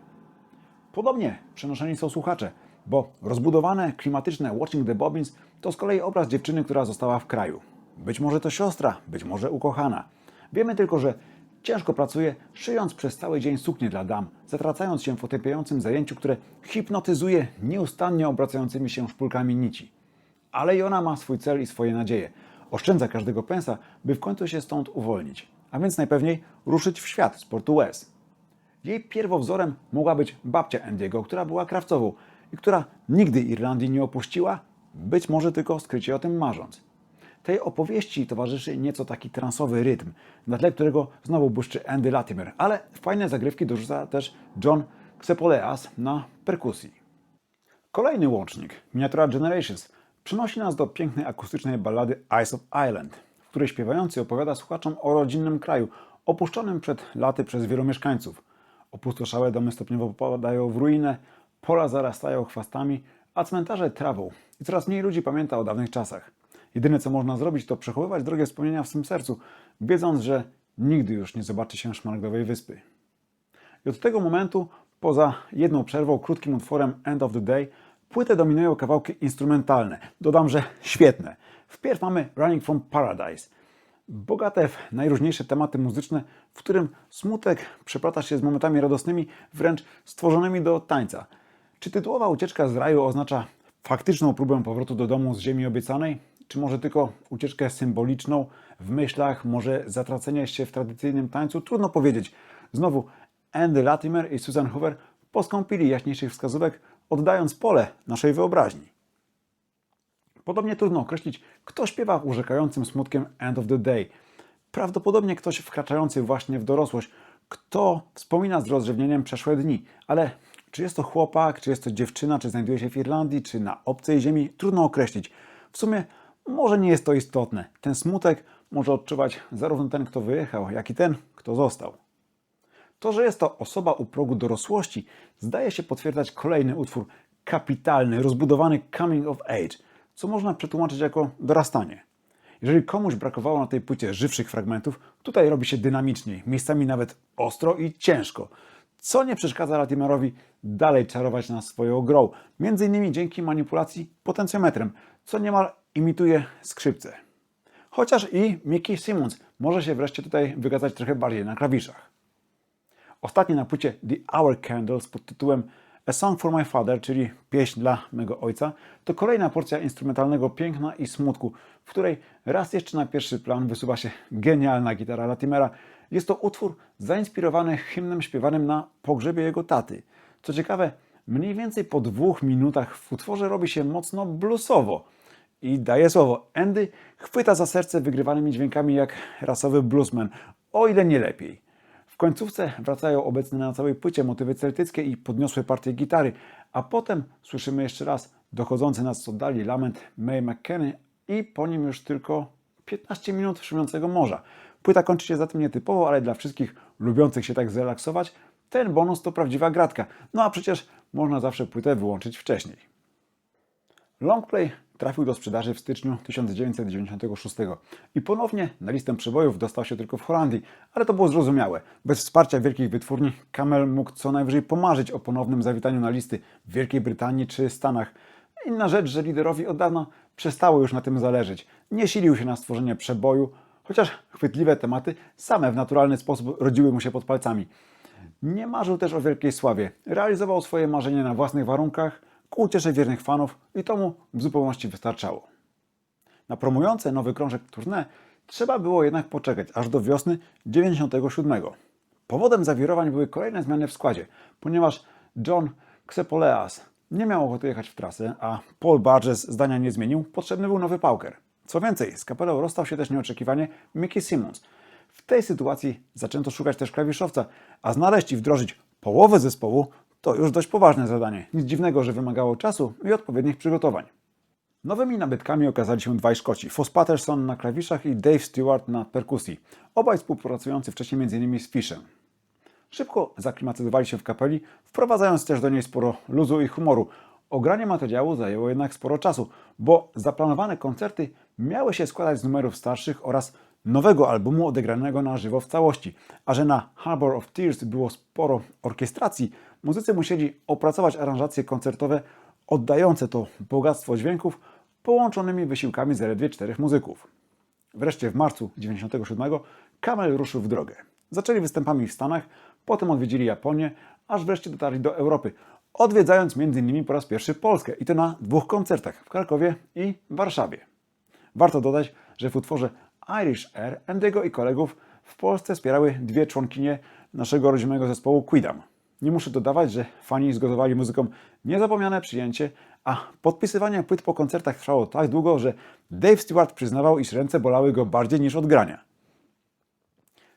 Podobnie przenoszeni są słuchacze, bo rozbudowane, klimatyczne Watching the Bobbins to z kolei obraz dziewczyny, która została w kraju. Być może to siostra, być może ukochana. Wiemy tylko, że ciężko pracuje, szyjąc przez cały dzień suknie dla dam, zatracając się w otępiającym zajęciu, które hipnotyzuje nieustannie obracającymi się szpulkami nici. Ale i ona ma swój cel i swoje nadzieje. Oszczędza każdego pensa, by w końcu się stąd uwolnić. A więc najpewniej ruszyć w świat z portu West. Jej pierwowzorem mogła być babcia Andiego, która była krawcową i która nigdy Irlandii nie opuściła, być może tylko skrycie o tym marząc. Tej opowieści towarzyszy nieco taki transowy rytm, na tle którego znowu błyszczy Andy Latimer, ale fajne zagrywki dorzuca też John Xepoleas na perkusji. Kolejny łącznik, miniatura Generations, przenosi nas do pięknej akustycznej ballady Eyes of Ireland, w której śpiewający opowiada słuchaczom o rodzinnym kraju, opuszczonym przed laty przez wielu mieszkańców. Opustoszałe domy stopniowo popadają w ruinę, pola zarastają chwastami, a cmentarze trawą i coraz mniej ludzi pamięta o dawnych czasach. Jedyne co można zrobić, to przechowywać drogie wspomnienia w swym sercu, wiedząc, że nigdy już nie zobaczy się Szmaragdowej Wyspy. I od tego momentu, poza jedną przerwą, krótkim utworem End of the Day, płytę dominują kawałki instrumentalne. Dodam, że świetne. Wpierw mamy Running from Paradise. Bogate w najróżniejsze tematy muzyczne, w którym smutek przeplata się z momentami radosnymi, wręcz stworzonymi do tańca. Czy tytułowa ucieczka z raju oznacza faktyczną próbę powrotu do domu z ziemi obiecanej? Czy może tylko ucieczkę symboliczną w myślach, może zatracenie się w tradycyjnym tańcu? Trudno powiedzieć. Znowu Andy Latimer i Susan Hoover poskąpili jaśniejszych wskazówek, oddając pole naszej wyobraźni. Podobnie trudno określić, kto śpiewa urzekającym smutkiem End of the Day. Prawdopodobnie ktoś wkraczający właśnie w dorosłość, kto wspomina z rozrzewnieniem przeszłe dni. Ale czy jest to chłopak, czy jest to dziewczyna, czy znajduje się w Irlandii, czy na obcej ziemi? Trudno określić. W sumie może nie jest to istotne. Ten smutek może odczuwać zarówno ten, kto wyjechał, jak i ten, kto został. To, że jest to osoba u progu dorosłości, zdaje się potwierdzać kolejny utwór, kapitalny, rozbudowany coming of age, co można przetłumaczyć jako dorastanie. Jeżeli komuś brakowało na tej płycie żywszych fragmentów, tutaj robi się dynamiczniej, miejscami nawet ostro i ciężko, co nie przeszkadza Latimerowi dalej czarować nas swoją grą, między innymi dzięki manipulacji potencjometrem, co niemal imituje skrzypce. Chociaż i Mickey Simmons może się wreszcie tutaj wykazać trochę bardziej na klawiszach. Ostatni na płycie The Hour Candles pod tytułem A Song for My Father, czyli pieśń dla mego ojca, to kolejna porcja instrumentalnego piękna i smutku, w której raz jeszcze na pierwszy plan wysuwa się genialna gitara Latimera. Jest to utwór zainspirowany hymnem śpiewanym na pogrzebie jego taty. Co ciekawe, mniej więcej po 2 minutach w utworze robi się mocno bluesowo. I daję słowo, Andy chwyta za serce wygrywanymi dźwiękami jak rasowy bluesman, o ile nie lepiej. W końcówce wracają obecne na całej płycie motywy celtyckie i podniosłe partie gitary, a potem słyszymy jeszcze raz dochodzący nas z oddali lament Mae McKenny i po nim już tylko 15 minut szumiącego morza. Płyta kończy się zatem nietypowo, ale dla wszystkich lubiących się tak zrelaksować, ten bonus to prawdziwa gratka. No a przecież można zawsze płytę wyłączyć wcześniej. Longplay trafił do sprzedaży w styczniu 1996 i ponownie na listę przebojów dostał się tylko w Holandii, ale to było zrozumiałe. Bez wsparcia wielkich wytwórni Camel mógł co najwyżej pomarzyć o ponownym zawitaniu na listy w Wielkiej Brytanii czy Stanach. Inna rzecz, że liderowi od dawna przestało już na tym zależeć. Nie silił się na stworzenie przeboju, chociaż chwytliwe tematy same w naturalny sposób rodziły mu się pod palcami. Nie marzył też o wielkiej sławie. Realizował swoje marzenie na własnych warunkach, ku uciesze wiernych fanów i to mu w zupełności wystarczało. Na promujące nowy krążek tournée trzeba było jednak poczekać aż do wiosny 1997. Powodem zawirowań były kolejne zmiany w składzie, ponieważ John Xepoleas nie miał ochoty jechać w trasę, a Paul Burgess zdania nie zmienił, potrzebny był nowy pauker. Co więcej, z kapelą rozstał się też nieoczekiwanie Mickey Simons. W tej sytuacji zaczęto szukać też klawiszowca, a znaleźć i wdrożyć połowę zespołu to już dość poważne zadanie. Nic dziwnego, że wymagało czasu i odpowiednich przygotowań. Nowymi nabytkami okazali się dwaj Szkoci, Foss Patterson na klawiszach i Dave Stewart na perkusji, obaj współpracujący wcześniej m.in. z Fishem. Szybko zaklimatyzowali się w kapeli, wprowadzając też do niej sporo luzu i humoru. Ogranie materiału zajęło jednak sporo czasu, bo zaplanowane koncerty miały się składać z numerów starszych oraz nowego albumu odegranego na żywo w całości, a że na Harbour of Tears było sporo orkiestracji, muzycy musieli opracować aranżacje koncertowe oddające to bogactwo dźwięków połączonymi wysiłkami zaledwie 4 muzyków. Wreszcie w marcu 1997 Camel ruszył w drogę. Zaczęli występami w Stanach, potem odwiedzili Japonię, aż wreszcie dotarli do Europy, odwiedzając m.in. po raz pierwszy Polskę i to na 2 koncertach w Krakowie i Warszawie. Warto dodać, że w utworze Irish Air Andy'ego i kolegów w Polsce wspierały 2 członkinie naszego rodzimego zespołu Quidam. Nie muszę dodawać, że fani zgotowali muzykom niezapomniane przyjęcie, a podpisywanie płyt po koncertach trwało tak długo, że Dave Stewart przyznawał, iż ręce bolały go bardziej niż od grania.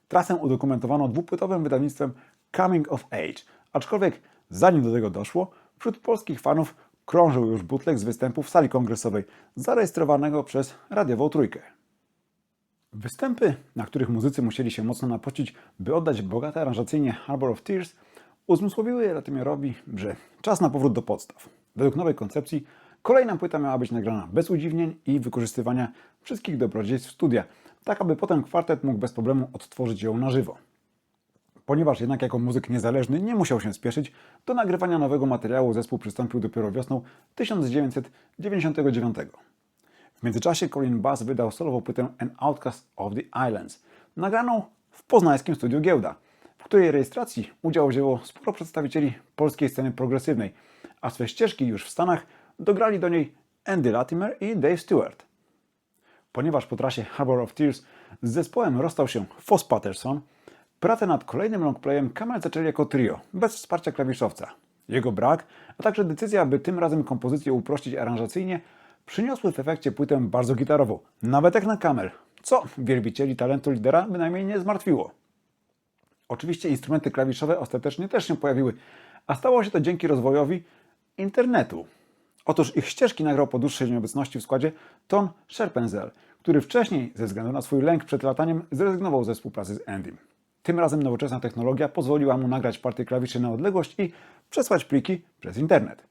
Trasę udokumentowano 2-płytowym wydawnictwem Coming of Age, aczkolwiek zanim do tego doszło, wśród polskich fanów krążył już bootleg z występu w sali kongresowej, zarejestrowanego przez radiową Trójkę. Występy, na których muzycy musieli się mocno napocić, by oddać bogate aranżacyjnie Harbour of Tears, uzmysłowiły Latymerowi, że czas na powrót do podstaw. Według nowej koncepcji kolejna płyta miała być nagrana bez udziwnień i wykorzystywania wszystkich dobrodziejstw studia, tak aby potem kwartet mógł bez problemu odtworzyć ją na żywo. Ponieważ jednak jako muzyk niezależny nie musiał się spieszyć, do nagrywania nowego materiału zespół przystąpił dopiero wiosną 1999. W międzyczasie Colin Bass wydał solową płytę An Outcast of the Islands, nagraną w poznańskim studiu Giełda, w której rejestracji udział wzięło sporo przedstawicieli polskiej sceny progresywnej, a swe ścieżki już w Stanach dograli do niej Andy Latimer i Dave Stewart. Ponieważ po trasie Harbour of Tears z zespołem rozstał się Foss Patterson, pracę nad kolejnym longplayem Camel zaczęli jako trio, bez wsparcia klawiszowca. Jego brak, a także decyzja, by tym razem kompozycję uprościć aranżacyjnie, przyniosły w efekcie płytę bardzo gitarową, nawet jak na Camel, co wielbicieli talentu lidera bynajmniej nie zmartwiło. Oczywiście instrumenty klawiszowe ostatecznie też się pojawiły, a stało się to dzięki rozwojowi internetu. Otóż ich ścieżki nagrał po dłuższej nieobecności w składzie Ton Scherpenzeel, który wcześniej, ze względu na swój lęk przed lataniem, zrezygnował ze współpracy z Andym. Tym razem nowoczesna technologia pozwoliła mu nagrać partię klawiszy na odległość i przesłać pliki przez internet.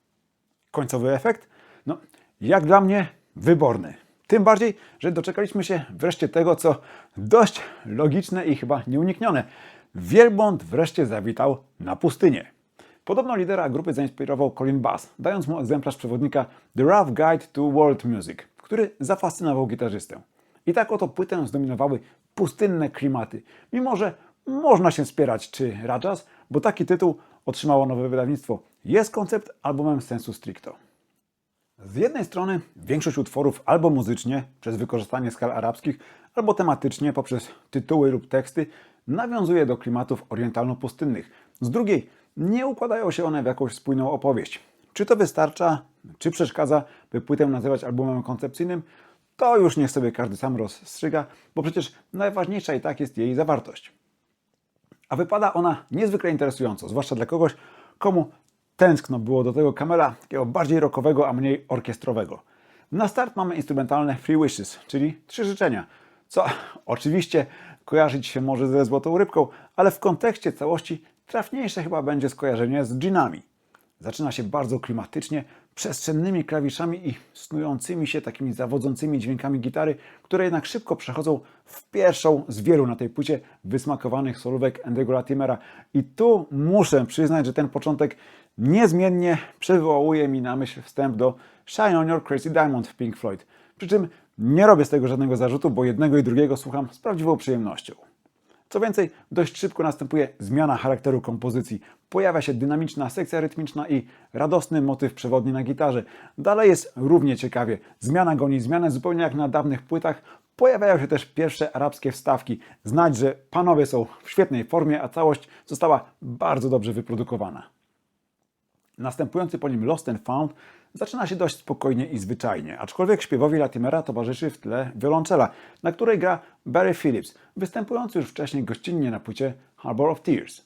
Końcowy efekt? No, jak dla mnie, wyborny. Tym bardziej, że doczekaliśmy się wreszcie tego, co dość logiczne i chyba nieuniknione. Wielbłąd wreszcie zawitał na pustynię. Podobno lidera grupy zainspirował Colin Bass, dając mu egzemplarz przewodnika The Rough Guide to World Music, który zafascynował gitarzystę. I tak oto płytę zdominowały pustynne klimaty, mimo że można się spierać, czy Rajas, bo taki tytuł otrzymało nowe wydawnictwo. Jest koncept albumem sensu stricto. Z jednej strony większość utworów albo muzycznie, przez wykorzystanie skal arabskich, albo tematycznie, poprzez tytuły lub teksty, nawiązuje do klimatów orientalno-pustynnych. Z drugiej nie układają się one w jakąś spójną opowieść. Czy to wystarcza, czy przeszkadza, by płytę nazywać albumem koncepcyjnym, to już niech sobie każdy sam rozstrzyga, bo przecież najważniejsza i tak jest jej zawartość. A wypada ona niezwykle interesująco, zwłaszcza dla kogoś, komu tęskno było do tego Camela takiego bardziej rockowego, a mniej orkiestrowego. Na start mamy instrumentalne Three Wishes, czyli 3 życzenia, co oczywiście kojarzyć się może ze Złotą Rybką, ale w kontekście całości trafniejsze chyba będzie skojarzenie z dżinami. Zaczyna się bardzo klimatycznie, przestrzennymi klawiszami i snującymi się takimi zawodzącymi dźwiękami gitary, które jednak szybko przechodzą w pierwszą z wielu na tej płycie wysmakowanych solówek Andy'ego Latimera. I tu muszę przyznać, że ten początek niezmiennie przywołuje mi na myśl wstęp do Shine on Your Crazy Diamond w Pink Floyd. Przy czym nie robię z tego żadnego zarzutu, bo jednego i drugiego słucham z prawdziwą przyjemnością. Co więcej, dość szybko następuje zmiana charakteru kompozycji. Pojawia się dynamiczna sekcja rytmiczna i radosny motyw przewodni na gitarze. Dalej jest równie ciekawie. Zmiana goni zmianę, zupełnie jak na dawnych płytach. Pojawiają się też pierwsze arabskie wstawki. Znać, że panowie są w świetnej formie, a całość została bardzo dobrze wyprodukowana. Następujący po nim Lost and Found zaczyna się dość spokojnie i zwyczajnie, aczkolwiek śpiewowi Latimera towarzyszy w tle wiolonczela, na której gra Barry Phillips, występujący już wcześniej gościnnie na płycie Harbour of Tears.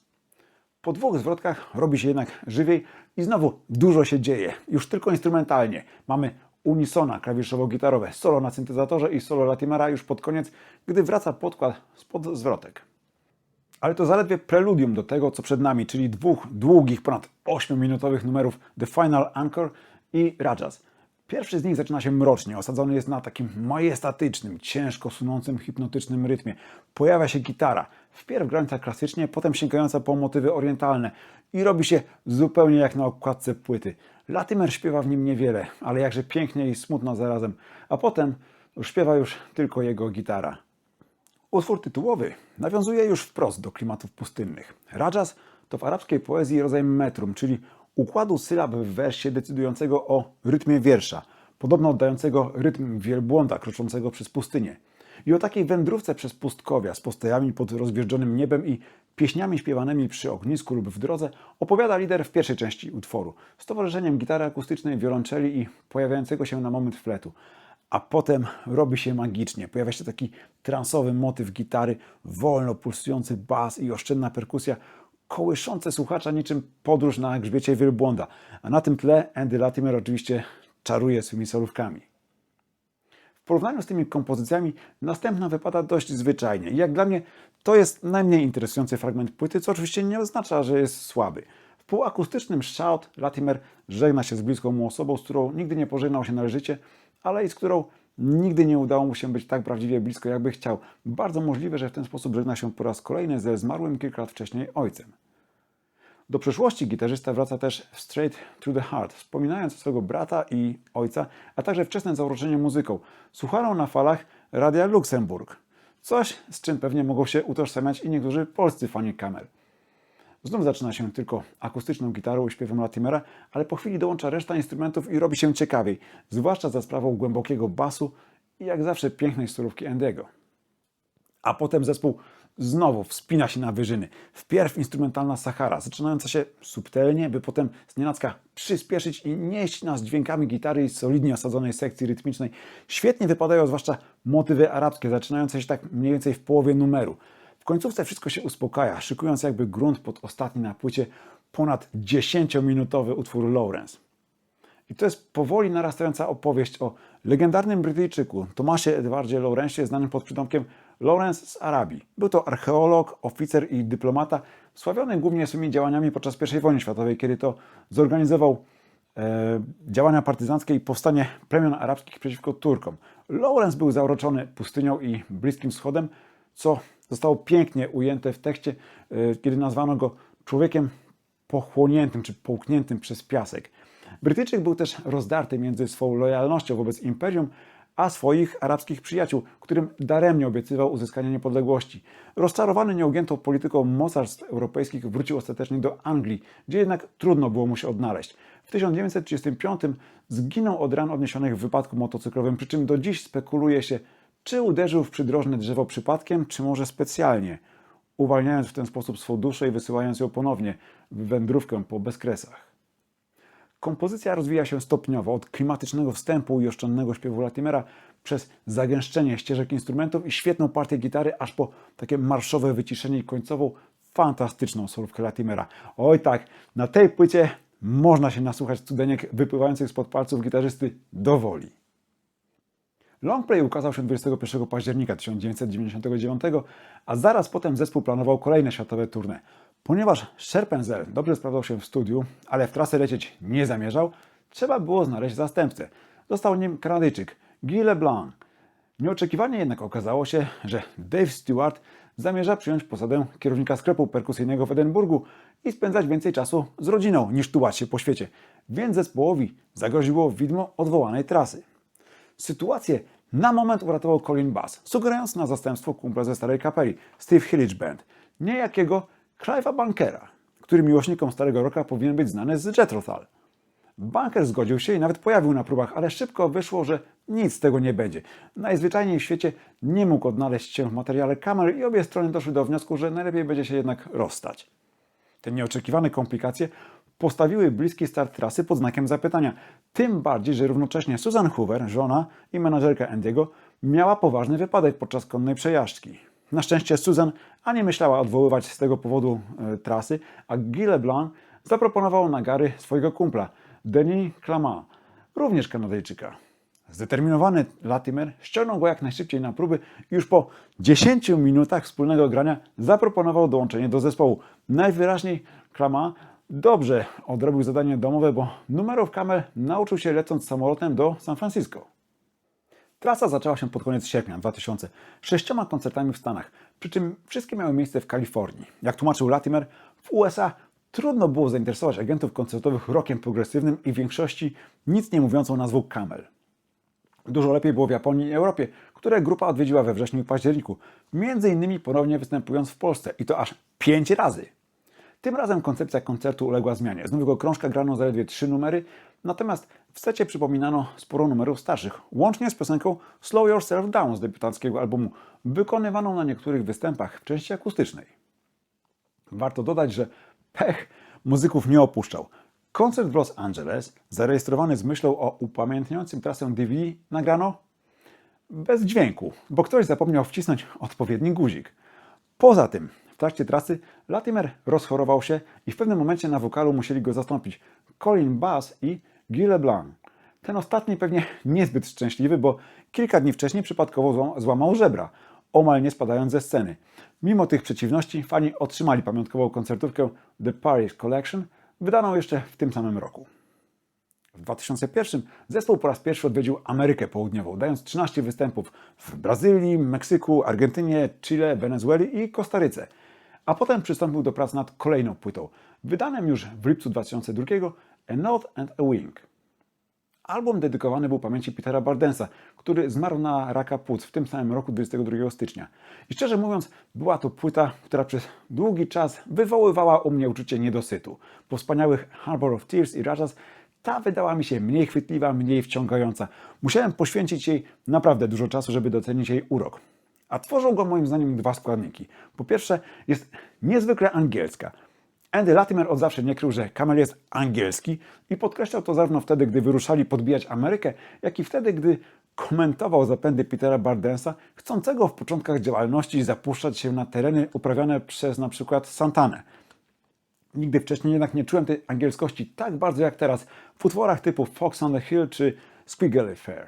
Po 2 zwrotkach robi się jednak żywiej i znowu dużo się dzieje, już tylko instrumentalnie. Mamy unisona klawiszowo-gitarowe, solo na syntezatorze i solo Latimera już pod koniec, gdy wraca podkład spod zwrotek. Ale to zaledwie preludium do tego, co przed nami, czyli 2 długich, ponad 8-minutowych numerów The Final Anchor i Rajas. Pierwszy z nich zaczyna się mrocznie, osadzony jest na takim majestatycznym, ciężko sunącym, hipnotycznym rytmie. Pojawia się gitara, wpierw grająca klasycznie, potem sięgająca po motywy orientalne i robi się zupełnie jak na okładce płyty. Latimer śpiewa w nim niewiele, ale jakże pięknie i smutno zarazem, a potem śpiewa już tylko jego gitara. Utwór tytułowy nawiązuje już wprost do klimatów pustynnych. Rajas to w arabskiej poezji rodzaj metrum, czyli układu sylab w wersie decydującego o rytmie wiersza, podobno oddającego rytm wielbłąda kroczącego przez pustynię. I o takiej wędrówce przez pustkowia z postojami pod rozwieżdżonym niebem i pieśniami śpiewanymi przy ognisku lub w drodze opowiada lider w pierwszej części utworu, z towarzyszeniem gitary akustycznej, wiolonczeli i pojawiającego się na moment fletu. A potem robi się magicznie. Pojawia się taki transowy motyw gitary, wolno pulsujący bas i oszczędna perkusja, kołyszące słuchacza niczym podróż na grzbiecie wielbłąda. A na tym tle Andy Latimer oczywiście czaruje swymi solówkami. W porównaniu z tymi kompozycjami następna wypada dość zwyczajnie. I jak dla mnie to jest najmniej interesujący fragment płyty, co oczywiście nie oznacza, że jest słaby. W półakustycznym Shout Latimer żegna się z bliską mu osobą, z którą nigdy nie pożegnał się należycie, ale i z którą nigdy nie udało mu się być tak prawdziwie blisko, jakby chciał. Bardzo możliwe, że w ten sposób żegna się po raz kolejny ze zmarłym kilka lat wcześniej ojcem. Do przeszłości gitarzysta wraca też w Straight to the Heart, wspominając swego brata i ojca, a także wczesne zauroczenie muzyką, słuchaną na falach Radia Luksemburg. Coś, z czym pewnie mogą się utożsamiać i niektórzy polscy fani Camel. Znów zaczyna się tylko akustyczną gitarą i śpiewem Latimera, ale po chwili dołącza reszta instrumentów i robi się ciekawiej, zwłaszcza za sprawą głębokiego basu i jak zawsze pięknej solówki Andy'ego. A potem zespół znowu wspina się na wyżyny. Wpierw instrumentalna Sahara, zaczynająca się subtelnie, by potem znienacka przyspieszyć i nieść nas dźwiękami gitary i solidnie osadzonej sekcji rytmicznej. Świetnie wypadają zwłaszcza motywy arabskie, zaczynające się tak mniej więcej w połowie numeru. W końcówce wszystko się uspokaja, szykując jakby grunt pod ostatni na płycie ponad 10-minutowy utwór Lawrence. I to jest powoli narastająca opowieść o legendarnym Brytyjczyku Thomasie Edwardzie Lawrence'ie, znanym pod przydomkiem Lawrence z Arabii. Był to archeolog, oficer i dyplomata, sławiony głównie swymi działaniami podczas I wojny światowej, kiedy to zorganizował działania partyzanckie i powstanie plemion arabskich przeciwko Turkom. Lawrence był zauroczony pustynią i Bliskim Wschodem, co zostało pięknie ujęte w tekście, kiedy nazwano go człowiekiem pochłoniętym czy połkniętym przez piasek. Brytyjczyk był też rozdarty między swą lojalnością wobec imperium, a swoich arabskich przyjaciół, którym daremnie obiecywał uzyskanie niepodległości. Rozczarowany nieugiętą polityką mocarstw europejskich wrócił ostatecznie do Anglii, gdzie jednak trudno było mu się odnaleźć. W 1935 zginął od ran odniesionych w wypadku motocyklowym, przy czym do dziś spekuluje się, czy uderzył w przydrożne drzewo przypadkiem, czy może specjalnie, uwalniając w ten sposób swą duszę i wysyłając ją ponownie w wędrówkę po bezkresach. Kompozycja rozwija się stopniowo od klimatycznego wstępu i oszczędnego śpiewu Latimera przez zagęszczenie ścieżek instrumentów i świetną partię gitary, aż po takie marszowe wyciszenie i końcową, fantastyczną solówkę Latimera. Oj tak, na tej płycie można się nasłuchać cudeniek wypływających spod palców gitarzysty do woli. Longplay ukazał się 21 października 1999, a zaraz potem zespół planował kolejne światowe tournée. Ponieważ Scherpenzeel dobrze sprawdzał się w studiu, ale w trasę lecieć nie zamierzał, trzeba było znaleźć zastępcę. Został nim Kanadyjczyk Guy LeBlanc. Nieoczekiwanie jednak okazało się, że Dave Stewart zamierza przyjąć posadę kierownika sklepu perkusyjnego w Edynburgu i spędzać więcej czasu z rodziną niż tułać się po świecie, więc zespołowi zagroziło widmo odwołanej trasy. Sytuację na moment uratował Colin Bass, sugerując na zastępstwo kumpla ze starej kapeli, Steve Hillich Band, niejakiego Clive'a Bunkera, który miłośnikom starego rocka powinien być znany z Jethro Tull. Bunker zgodził się i nawet pojawił na próbach, ale szybko wyszło, że nic z tego nie będzie. Najzwyczajniej w świecie nie mógł odnaleźć się w materiale kamer i obie strony doszły do wniosku, że najlepiej będzie się jednak rozstać. Te nieoczekiwane komplikacje postawiły bliski start trasy pod znakiem zapytania. Tym bardziej, że równocześnie Susan Hoover, żona i menadżerka Andy'ego, miała poważny wypadek podczas konnej przejażdżki. Na szczęście Susan ani myślała odwoływać z tego powodu trasy, a Guy LeBlanc zaproponował na gary swojego kumpla, Denis Clamart, również Kanadyjczyka. Zdeterminowany Latimer ściągnął go jak najszybciej na próby i już po 10 minutach wspólnego grania zaproponował dołączenie do zespołu. Najwyraźniej Clamart dobrze odrobił zadanie domowe, bo numerów Camel nauczył się lecąc samolotem do San Francisco. Trasa zaczęła się pod koniec sierpnia 2000 6 koncertami w Stanach, przy czym wszystkie miały miejsce w Kalifornii. Jak tłumaczył Latimer, w USA trudno było zainteresować agentów koncertowych rockiem progresywnym i w większości nic nie mówiącą nazwą Camel. Dużo lepiej było w Japonii i Europie, które grupa odwiedziła we wrześniu i październiku, między innymi ponownie występując w Polsce i to aż 5 razy. Tym razem koncepcja koncertu uległa zmianie. Z nowego krążka grano zaledwie 3 numery, natomiast w secie przypominano sporo numerów starszych, łącznie z piosenką Slow Yourself Down z debiutanckiego albumu, wykonywaną na niektórych występach w części akustycznej. Warto dodać, że pech muzyków nie opuszczał. Koncert w Los Angeles, zarejestrowany z myślą o upamiętniającym trasę DVD, nagrano bez dźwięku, bo ktoś zapomniał wcisnąć odpowiedni guzik. Poza tym, w trakcie trasy Latimer rozchorował się i w pewnym momencie na wokalu musieli go zastąpić Colin Bass i Guy LeBlanc. Ten ostatni pewnie niezbyt szczęśliwy, bo kilka dni wcześniej przypadkowo złamał żebra, omal nie spadając ze sceny. Mimo tych przeciwności fani otrzymali pamiątkową koncertówkę The Paris Collection, wydaną jeszcze w tym samym roku. W 2001 zespół po raz pierwszy odwiedził Amerykę Południową, dając 13 występów w Brazylii, Meksyku, Argentynie, Chile, Wenezueli i Kostaryce. A potem przystąpił do prac nad kolejną płytą, wydanym już w lipcu 2002 A Note and a Wink. Album dedykowany był pamięci Petera Bardensa, który zmarł na raka płuc w tym samym roku 22 stycznia. I szczerze mówiąc, była to płyta, która przez długi czas wywoływała u mnie uczucie niedosytu. Po wspaniałych Harbor of Tears i Rajas ta wydała mi się mniej chwytliwa, mniej wciągająca. Musiałem poświęcić jej naprawdę dużo czasu, żeby docenić jej urok. A tworzą go moim zdaniem dwa składniki. Po pierwsze, jest niezwykle angielska. Andy Latimer od zawsze nie krył, że Camel jest angielski i podkreślał to zarówno wtedy, gdy wyruszali podbijać Amerykę, jak i wtedy, gdy komentował zapędy Petera Bardensa, chcącego w początkach działalności zapuszczać się na tereny uprawiane przez na przykład Santanę. Nigdy wcześniej jednak nie czułem tej angielskości tak bardzo jak teraz w utworach typu Fox on the Hill czy Squiggly Fair.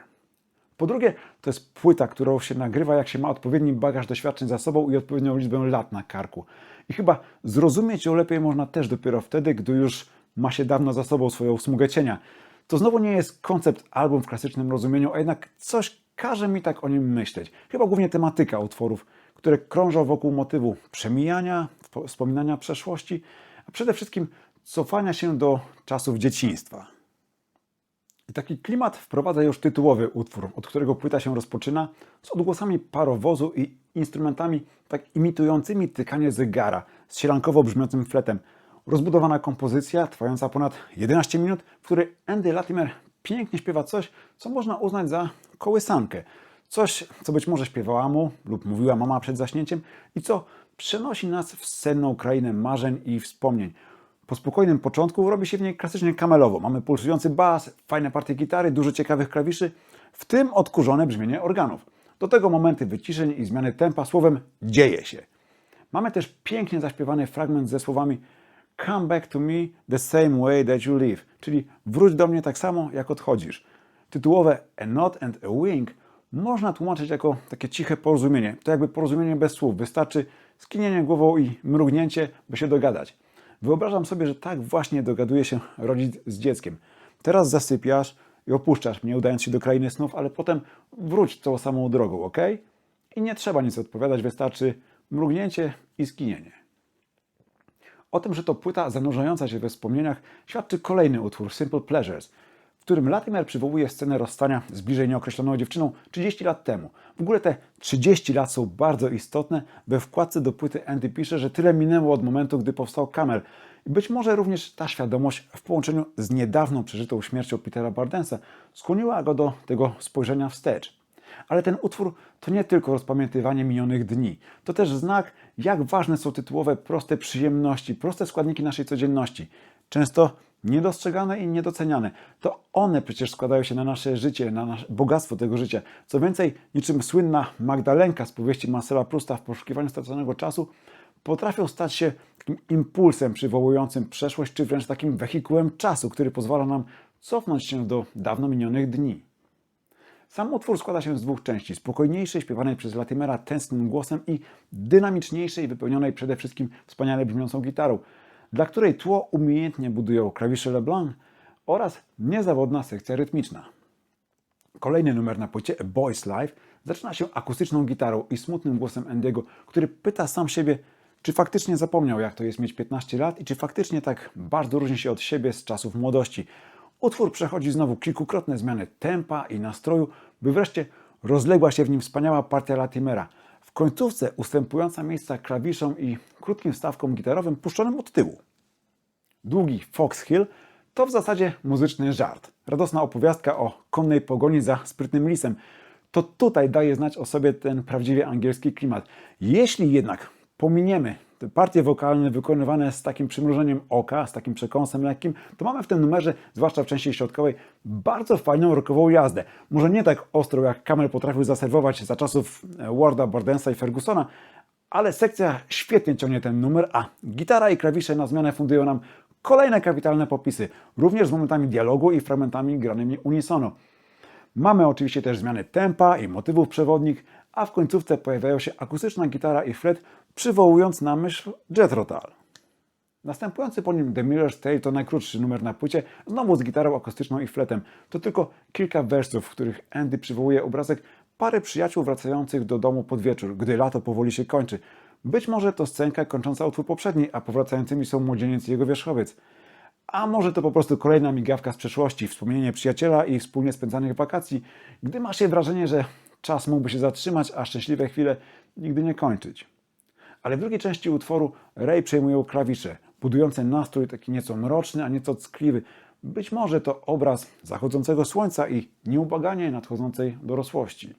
Po drugie, to jest płyta, którą się nagrywa, jak się ma odpowiedni bagaż doświadczeń za sobą i odpowiednią liczbę lat na karku. I chyba zrozumieć ją lepiej można też dopiero wtedy, gdy już ma się dawno za sobą swoją smugę cienia. To znowu nie jest koncept album w klasycznym rozumieniu, a jednak coś każe mi tak o nim myśleć. Chyba głównie tematyka utworów, które krążą wokół motywu przemijania, wspominania przeszłości, a przede wszystkim cofania się do czasów dzieciństwa. I taki klimat wprowadza już tytułowy utwór, od którego płyta się rozpoczyna, z odgłosami parowozu i instrumentami tak imitującymi tykanie zegara, z sielankowo brzmiącym fletem. Rozbudowana kompozycja, trwająca ponad 11 minut, w której Andy Latimer pięknie śpiewa coś, co można uznać za kołysankę. Coś, co być może śpiewała mu lub mówiła mama przed zaśnięciem i co przenosi nas w senną krainę marzeń i wspomnień. Po spokojnym początku robi się w niej klasycznie kamelowo. Mamy pulsujący bas, fajne partie gitary, dużo ciekawych klawiszy, w tym odkurzone brzmienie organów. Do tego momenty wyciszeń i zmiany tempa, słowem dzieje się. Mamy też pięknie zaśpiewany fragment ze słowami "Come back to me the same way that you live", czyli wróć do mnie tak samo, jak odchodzisz. Tytułowe "A nod and a wink" można tłumaczyć jako takie ciche porozumienie. To jakby porozumienie bez słów. Wystarczy skinienie głową i mrugnięcie, by się dogadać. Wyobrażam sobie, że tak właśnie dogaduje się rodzic z dzieckiem. Teraz zasypiasz i opuszczasz mnie, udając się do krainy snów, ale potem wróć tą samą drogą, ok? I nie trzeba nic odpowiadać, wystarczy mrugnięcie i skinienie. O tym, że to płyta zanurzająca się we wspomnieniach, świadczy kolejny utwór, Simple Pleasures, w którym Latimer przywołuje scenę rozstania z bliżej nieokreśloną dziewczyną 30 lat temu. W ogóle te 30 lat są bardzo istotne. We wkładce do płyty Andy pisze, że tyle minęło od momentu, gdy powstał Camel. I być może również ta świadomość w połączeniu z niedawno przeżytą śmiercią Petera Bardensa skłoniła go do tego spojrzenia wstecz. Ale ten utwór to nie tylko rozpamiętywanie minionych dni. To też znak, jak ważne są tytułowe proste przyjemności, proste składniki naszej codzienności. Często niedostrzegane i niedoceniane. To one przecież składają się na nasze życie, na nasze bogactwo tego życia. Co więcej, niczym słynna Magdalenka z powieści Marcela Prousta w poszukiwaniu straconego czasu, potrafią stać się takim impulsem przywołującym przeszłość, czy wręcz takim wehikułem czasu, który pozwala nam cofnąć się do dawno minionych dni. Sam utwór składa się z dwóch części. Spokojniejszej, śpiewanej przez Latimera tęsknym głosem i dynamiczniejszej, wypełnionej przede wszystkim wspaniale brzmiącą gitarą, dla której tło umiejętnie budują klawisze LeBlanc oraz niezawodna sekcja rytmiczna. Kolejny numer na płycie, A Boy's Life, zaczyna się akustyczną gitarą i smutnym głosem Andy'ego, który pyta sam siebie, czy faktycznie zapomniał, jak to jest mieć 15 lat i czy faktycznie tak bardzo różni się od siebie z czasów młodości. Utwór przechodzi znowu kilkukrotne zmiany tempa i nastroju, by wreszcie rozległa się w nim wspaniała partia Latimera. W końcówce ustępująca miejsca klawiszom i krótkim wstawkom gitarowym puszczonym od tyłu. Długi Fox Hill to w zasadzie muzyczny żart. Radosna opowiastka o konnej pogoni za sprytnym lisem. To tutaj daje znać o sobie ten prawdziwie angielski klimat. Jeśli jednak pominiemy te partie wokalne wykonywane z takim przymrużeniem oka, z takim przekąsem lekkim, to mamy w tym numerze, zwłaszcza w części środkowej, bardzo fajną rockową jazdę. Może nie tak ostrą, jak Camel potrafił zaserwować za czasów Warda, Bardensa i Fergusona, ale sekcja świetnie ciągnie ten numer, a gitara i klawisze na zmianę fundują nam kolejne kapitalne popisy, również z momentami dialogu i fragmentami granymi unisono. Mamy oczywiście też zmiany tempa i motywów przewodnich, a w końcówce pojawiają się akustyczna gitara i flet, przywołując na myśl Jethro Tull. Następujący po nim The Miller's Tale to najkrótszy numer na płycie, znowu z gitarą akustyczną i fletem. To tylko kilka wersów, w których Andy przywołuje obrazek pary przyjaciół wracających do domu pod wieczór, gdy lato powoli się kończy. Być może to scenka kończąca utwór poprzedni, a powracającymi są młodzieniec i jego wierzchowiec. A może to po prostu kolejna migawka z przeszłości, wspomnienie przyjaciela i wspólnie spędzanych wakacji, gdy ma się wrażenie, że czas mógłby się zatrzymać, a szczęśliwe chwile nigdy nie kończyć. Ale w drugiej części utworu Ray przejmują klawisze, budujące nastrój taki nieco mroczny, a nieco ckliwy. Być może to obraz zachodzącego słońca i nieubłaganie nadchodzącej dorosłości.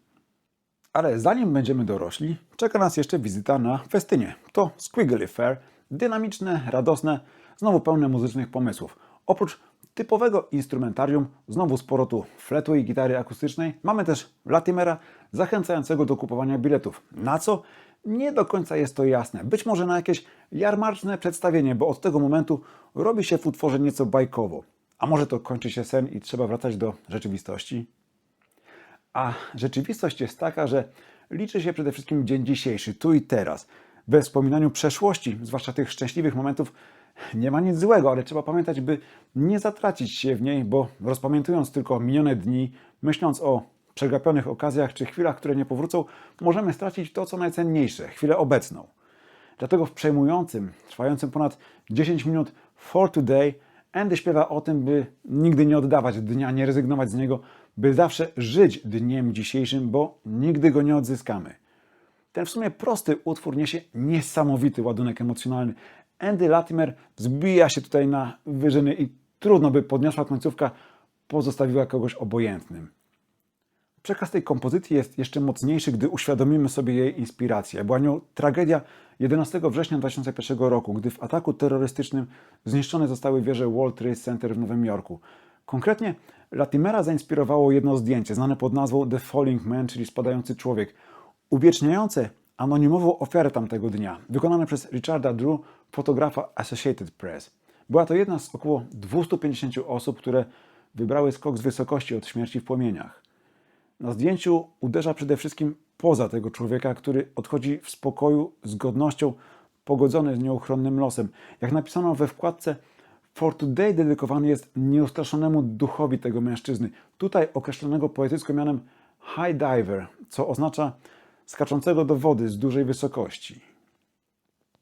Ale zanim będziemy dorośli, czeka nas jeszcze wizyta na festynie. To Squiggly Fair, dynamiczne, radosne, znowu pełne muzycznych pomysłów. Oprócz typowego instrumentarium, znowu sporo tu fletu i gitary akustycznej, mamy też Latimera zachęcającego do kupowania biletów. Na co? Nie do końca jest to jasne. Być może na jakieś jarmarczne przedstawienie, bo od tego momentu robi się w utworze nieco bajkowo. A może to kończy się sen i trzeba wracać do rzeczywistości? A rzeczywistość jest taka, że liczy się przede wszystkim dzień dzisiejszy, tu i teraz. We wspominaniu przeszłości, zwłaszcza tych szczęśliwych momentów, nie ma nic złego, ale trzeba pamiętać, by nie zatracić się w niej, bo rozpamiętując tylko minione dni, myśląc o przegapionych okazjach czy chwilach, które nie powrócą, możemy stracić to, co najcenniejsze, chwilę obecną. Dlatego w przejmującym, trwającym ponad 10 minut For Today Andy śpiewa o tym, by nigdy nie oddawać dnia, nie rezygnować z niego, by zawsze żyć dniem dzisiejszym, bo nigdy go nie odzyskamy. Ten w sumie prosty utwór niesie niesamowity ładunek emocjonalny. Andy Latimer wzbija się tutaj na wyżyny i trudno, by podniosła końcówka pozostawiła kogoś obojętnym. Przekaz tej kompozycji jest jeszcze mocniejszy, gdy uświadomimy sobie jej inspirację. Była nią tragedia 11 września 2001 roku, gdy w ataku terrorystycznym zniszczone zostały wieże World Trade Center w Nowym Jorku. Konkretnie Latimera zainspirowało jedno zdjęcie, znane pod nazwą The Falling Man, czyli spadający człowiek, uwieczniające anonimową ofiarę tamtego dnia, wykonane przez Richarda Drew, fotografa Associated Press. Była to jedna z około 250 osób, które wybrały skok z wysokości od śmierci w płomieniach. Na zdjęciu uderza przede wszystkim poza tego człowieka, który odchodzi w spokoju, z godnością, pogodzony z nieuchronnym losem. Jak napisano we wkładce, For Today dedykowany jest nieustraszonemu duchowi tego mężczyzny, tutaj określonego poetycko mianem High Diver, co oznacza skaczącego do wody z dużej wysokości.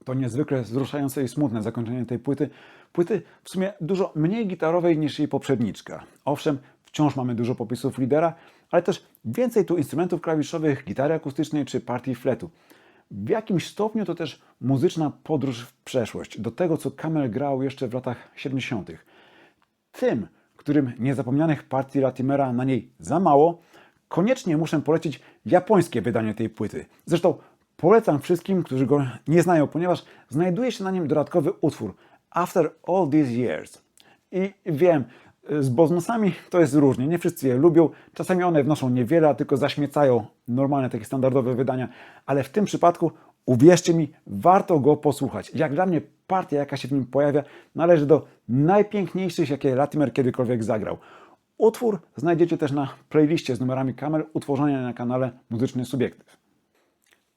To niezwykle wzruszające i smutne zakończenie tej płyty. Płyty w sumie dużo mniej gitarowej niż jej poprzedniczka. Owszem, wciąż mamy dużo popisów lidera, ale też więcej tu instrumentów klawiszowych, gitary akustycznej czy partii fletu. W jakimś stopniu to też muzyczna podróż w przeszłość, do tego, co Camel grał jeszcze w latach 70. Tym, którym niezapomnianych partii Latimera na niej za mało, koniecznie muszę polecić japońskie wydanie tej płyty. Zresztą polecam wszystkim, którzy go nie znają, ponieważ znajduje się na nim dodatkowy utwór After All These Years. I wiem, z Boznosami to jest różnie, nie wszyscy je lubią, czasami one wnoszą niewiele, a tylko zaśmiecają normalne, takie standardowe wydania, ale w tym przypadku, uwierzcie mi, warto go posłuchać. Jak dla mnie partia, jaka się w nim pojawia, należy do najpiękniejszych, jakie Latimer kiedykolwiek zagrał. Utwór znajdziecie też na playliście z numerami Camel utworzonej na kanale Muzyczny Subiektyw.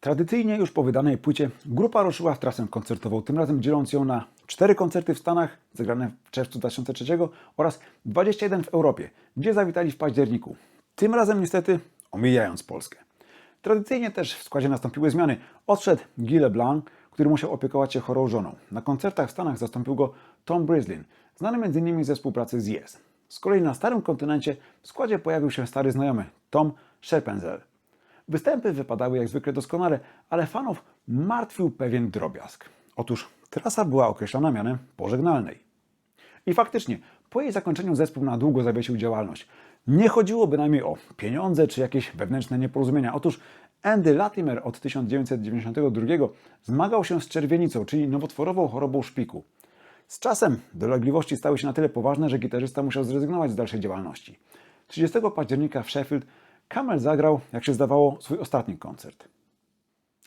Tradycyjnie już po wydanej płycie grupa ruszyła w trasę koncertową, tym razem dzieląc ją na 4 koncerty w Stanach, zagrane w czerwcu 2003 oraz 21 w Europie, gdzie zawitali w październiku. Tym razem niestety omijając Polskę. Tradycyjnie też w składzie nastąpiły zmiany. Odszedł Guy LeBlanc, który musiał opiekować się chorą żoną. Na koncertach w Stanach zastąpił go Tom Brislin, znany m.in. ze współpracy z Yes. Z kolei na starym kontynencie w składzie pojawił się stary znajomy Tom Scherpenzel. Występy wypadały jak zwykle doskonale, ale fanów martwił pewien drobiazg. Otóż trasa była określona mianem pożegnalnej. I faktycznie, po jej zakończeniu zespół na długo zawiesił działalność. Nie chodziło bynajmniej o pieniądze czy jakieś wewnętrzne nieporozumienia. Otóż Andy Latimer od 1992 zmagał się z czerwienicą, czyli nowotworową chorobą szpiku. Z czasem dolegliwości stały się na tyle poważne, że gitarzysta musiał zrezygnować z dalszej działalności. 30 października w Sheffield Camel zagrał, jak się zdawało, swój ostatni koncert.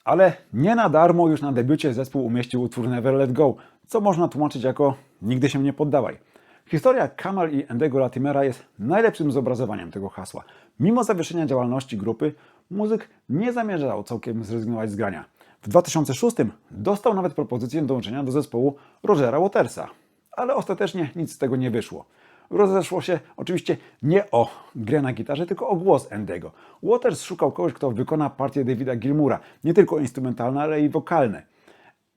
Ale nie na darmo już na debiucie zespół umieścił utwór Never Let Go, co można tłumaczyć jako nigdy się nie poddawaj. Historia Camel i Andy'ego Latimera jest najlepszym zobrazowaniem tego hasła. Mimo zawieszenia działalności grupy, muzyk nie zamierzał całkiem zrezygnować z grania. W 2006 dostał nawet propozycję dołączenia do zespołu Rogera Watersa, ale ostatecznie nic z tego nie wyszło. Rozeszło się oczywiście nie o grę na gitarze, tylko o głos Andy'ego. Waters szukał kogoś, kto wykona partię Davida Gilmoura, nie tylko instrumentalne, ale i wokalne.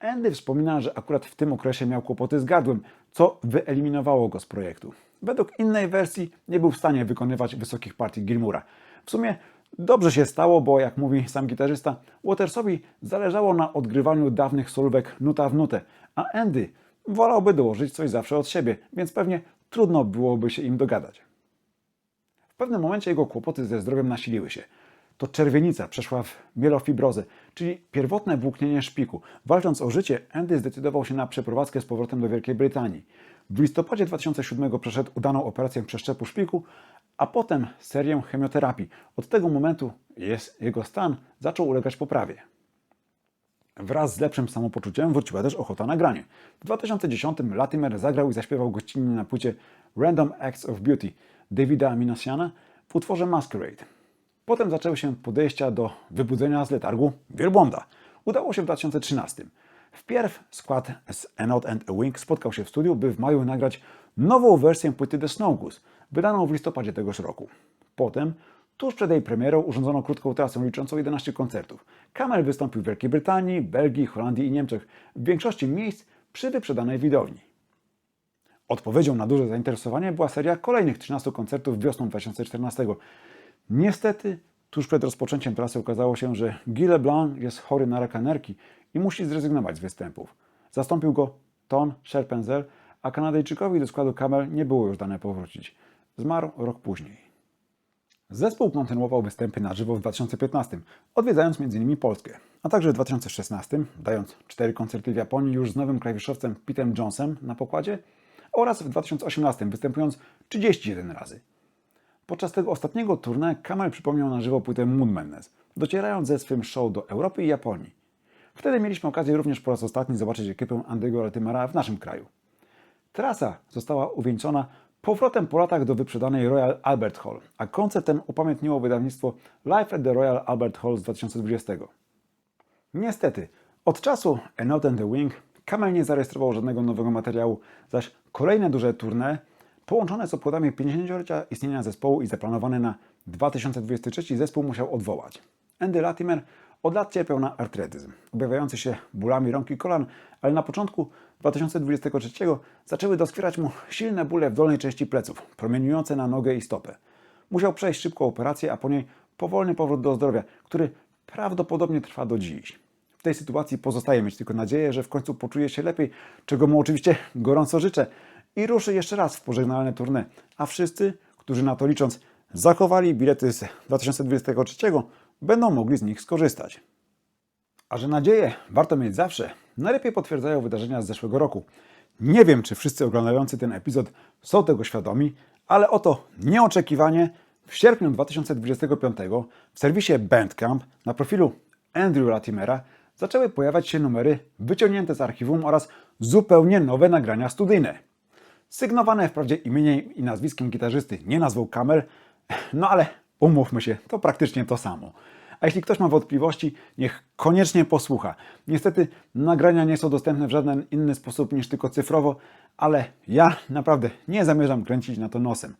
Andy wspomina, że akurat w tym okresie miał kłopoty z gardłem, co wyeliminowało go z projektu. Według innej wersji nie był w stanie wykonywać wysokich partii Gilmoura. W sumie dobrze się stało, bo jak mówi sam gitarzysta, Watersowi zależało na odgrywaniu dawnych solówek nuta w nutę, a Andy wolałby dołożyć coś zawsze od siebie, więc pewnie trudno byłoby się im dogadać. W pewnym momencie jego kłopoty ze zdrowiem nasiliły się. To czerwienica przeszła w mielofibrozę, czyli pierwotne włóknienie szpiku. Walcząc o życie, Andy zdecydował się na przeprowadzkę z powrotem do Wielkiej Brytanii. W listopadzie 2007 przeszedł udaną operację przeszczepu szpiku, a potem serię chemioterapii. Od tego momentu jego stan zaczął ulegać poprawie. Wraz z lepszym samopoczuciem wróciła też ochota na granie. W 2010 Latimer zagrał i zaśpiewał gościnnie na płycie Random Acts of Beauty Davida Minasiana w utworze Masquerade. Potem zaczęły się podejścia do wybudzenia z letargu wielbłąda. Udało się w 2013. Wpierw skład z A Note and a Wink spotkał się w studiu, by w maju nagrać nową wersję płyty The Snow Goose, wydaną w listopadzie tegoż roku. Potem, tuż przed jej premierą, urządzono krótką trasę liczącą 11 koncertów. Camel wystąpił w Wielkiej Brytanii, Belgii, Holandii i Niemczech, w większości miejsc przy wyprzedanej widowni. Odpowiedzią na duże zainteresowanie była seria kolejnych 13 koncertów wiosną 2014. Niestety, tuż przed rozpoczęciem trasy okazało się, że Guy LeBlanc jest chory na raka nerki i musi zrezygnować z występów. Zastąpił go Tom Scherpenzel, a Kanadyjczykowi do składu Camel nie było już dane powrócić. Zmarł rok później. Zespół kontynuował występy na żywo w 2015, odwiedzając m.in. Polskę, a także w 2016, dając 4 koncerty w Japonii już z nowym klawiszowcem Petem Jonesem na pokładzie oraz w 2018 występując 31 razy. Podczas tego ostatniego tournée Camel przypomniał na żywo płytę Moon Madness. docierając ze swym show do Europy i Japonii. Wtedy mieliśmy okazję również po raz ostatni zobaczyć ekipę Andy'ego Latimera w naszym kraju. Trasa została uwieńczona powrotem po latach do wyprzedanej Royal Albert Hall, a koncertem upamiętniło wydawnictwo Live at the Royal Albert Hall z 2020. Niestety, od czasu A Note and the Wing Camel nie zarejestrował żadnego nowego materiału, zaś kolejne duże tournée połączone z obchodami 50-lecia istnienia zespołu i zaplanowane na 2023 zespół musiał odwołać. Andy Latimer od lat cierpiał na artretyzm, objawiający się bólami rąk i kolan, ale na początku 2023 zaczęły doskwierać mu silne bóle w dolnej części pleców, promieniujące na nogę i stopę. Musiał przejść szybką operację, a po niej powolny powrót do zdrowia, który prawdopodobnie trwa do dziś. W tej sytuacji pozostaje mieć tylko nadzieję, że w końcu poczuje się lepiej, czego mu oczywiście gorąco życzę, i ruszy jeszcze raz w pożegnalne tournée, a wszyscy, którzy na to licząc zachowali bilety z 2023, będą mogli z nich skorzystać. A że nadzieję warto mieć zawsze, najlepiej potwierdzają wydarzenia z zeszłego roku. Nie wiem, czy wszyscy oglądający ten epizod są tego świadomi, ale oto nieoczekiwanie w sierpniu 2025 w serwisie Bandcamp na profilu Andrew Latimera zaczęły pojawiać się numery wyciągnięte z archiwum oraz zupełnie nowe nagrania studyjne. Sygnowane wprawdzie imieniem i nazwiskiem gitarzysty nie nazwał Camel, no ale umówmy się, to praktycznie to samo. A jeśli ktoś ma wątpliwości, niech koniecznie posłucha. Niestety nagrania nie są dostępne w żaden inny sposób niż tylko cyfrowo, ale ja naprawdę nie zamierzam kręcić na to nosem.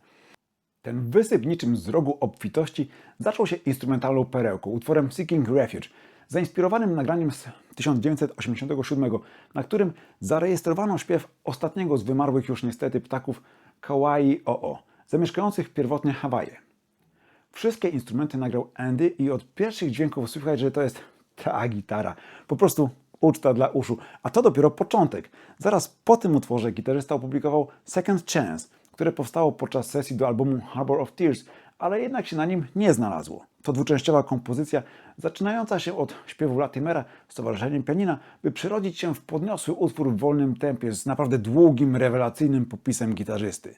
Ten wysyp niczym z rogu obfitości zaczął się instrumentalną perełką, utworem Seeking Refuge, zainspirowanym nagraniem z 1987, na którym zarejestrowano śpiew ostatniego z wymarłych już niestety ptaków Kauai o'o, zamieszkających pierwotnie Hawaje. Wszystkie instrumenty nagrał Andy i od pierwszych dźwięków słychać, że to jest ta gitara. Po prostu uczta dla uszu. A to dopiero początek. Zaraz po tym utworze gitarzysta opublikował Second Chance, które powstało podczas sesji do albumu Harbor of Tears, ale jednak się na nim nie znalazło. To dwuczęściowa kompozycja, zaczynająca się od śpiewu Latimera z towarzyszeniem pianina, by przerodzić się w podniosły utwór w wolnym tempie z naprawdę długim, rewelacyjnym popisem gitarzysty.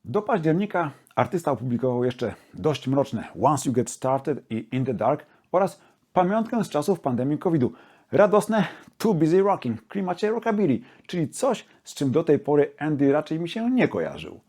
Do października artysta opublikował jeszcze dość mroczne Once You Get Started i In the Dark oraz pamiątkę z czasów pandemii COVID-u. Radosne Too Busy Rocking w klimacie rockabilly, czyli coś, z czym do tej pory Andy raczej mi się nie kojarzył.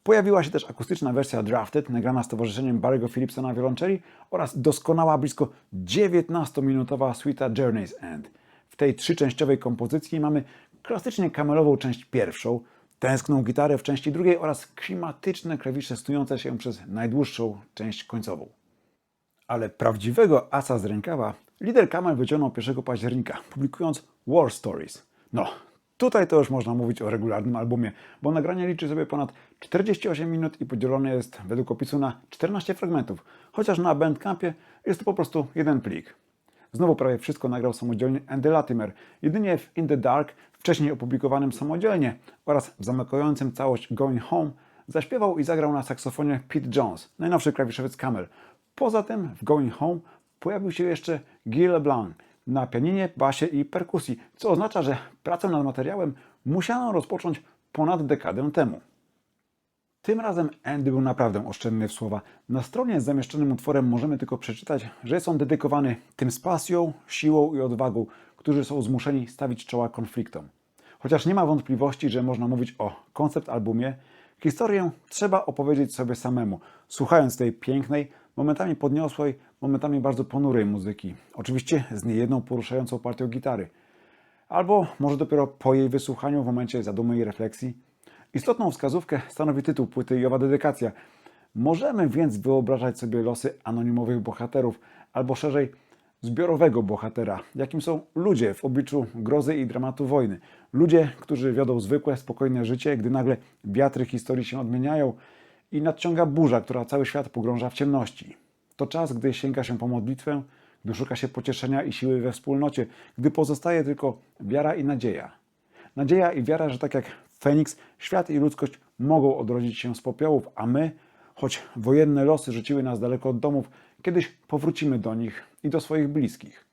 Pojawiła się też akustyczna wersja Drafted, nagrana z towarzyszeniem Barry'ego Phillipsa na wiolonczeli oraz doskonała, blisko 19-minutowa suita Journey's End. W tej trzyczęściowej kompozycji mamy klasycznie kamelową część pierwszą, tęskną gitarę w części drugiej oraz klimatyczne klawisze snujące się przez najdłuższą część końcową. Ale prawdziwego asa z rękawa lider Camel wyciągnął 1 października, publikując War Stories. No, tutaj to już można mówić o regularnym albumie, bo nagranie liczy sobie ponad 48 minut i podzielone jest według opisu na 14 fragmentów, chociaż na Bandcampie jest to po prostu jeden plik. Znowu prawie wszystko nagrał samodzielnie Andy Latimer, jedynie w In the Dark, wcześniej opublikowanym samodzielnie, oraz w zamykającym całość Going Home zaśpiewał i zagrał na saksofonie Pete Jones, najnowszy klawiszowiec Camel. Poza tym w Going Home pojawił się jeszcze Guy LeBlanc na pianinie, basie i perkusji, co oznacza, że pracę nad materiałem musiano rozpocząć ponad dekadę temu. Tym razem Andy był naprawdę oszczędny w słowa. Na stronie z zamieszczonym utworem możemy tylko przeczytać, że jest on dedykowany tym z pasją, siłą i odwagą, którzy są zmuszeni stawić czoła konfliktom. Chociaż nie ma wątpliwości, że można mówić o koncept albumie, historię trzeba opowiedzieć sobie samemu, słuchając tej pięknej, momentami podniosłej, momentami bardzo ponurej muzyki. Oczywiście z niejedną poruszającą partią gitary. Albo może dopiero po jej wysłuchaniu w momencie zadumy i refleksji. Istotną wskazówkę stanowi tytuł płyty i owa dedykacja. Możemy więc wyobrażać sobie losy anonimowych bohaterów, albo szerzej zbiorowego bohatera, jakim są ludzie w obliczu grozy i dramatu wojny. Ludzie, którzy wiodą zwykłe, spokojne życie, gdy nagle wiatry historii się odmieniają i nadciąga burza, która cały świat pogrąża w ciemności. To czas, gdy sięga się po modlitwę, gdy szuka się pocieszenia i siły we wspólnocie, gdy pozostaje tylko wiara i nadzieja. Nadzieja i wiara, że tak jak Feniks, świat i ludzkość mogą odrodzić się z popiołów, a my, choć wojenne losy rzuciły nas daleko od domów, kiedyś powrócimy do nich i do swoich bliskich.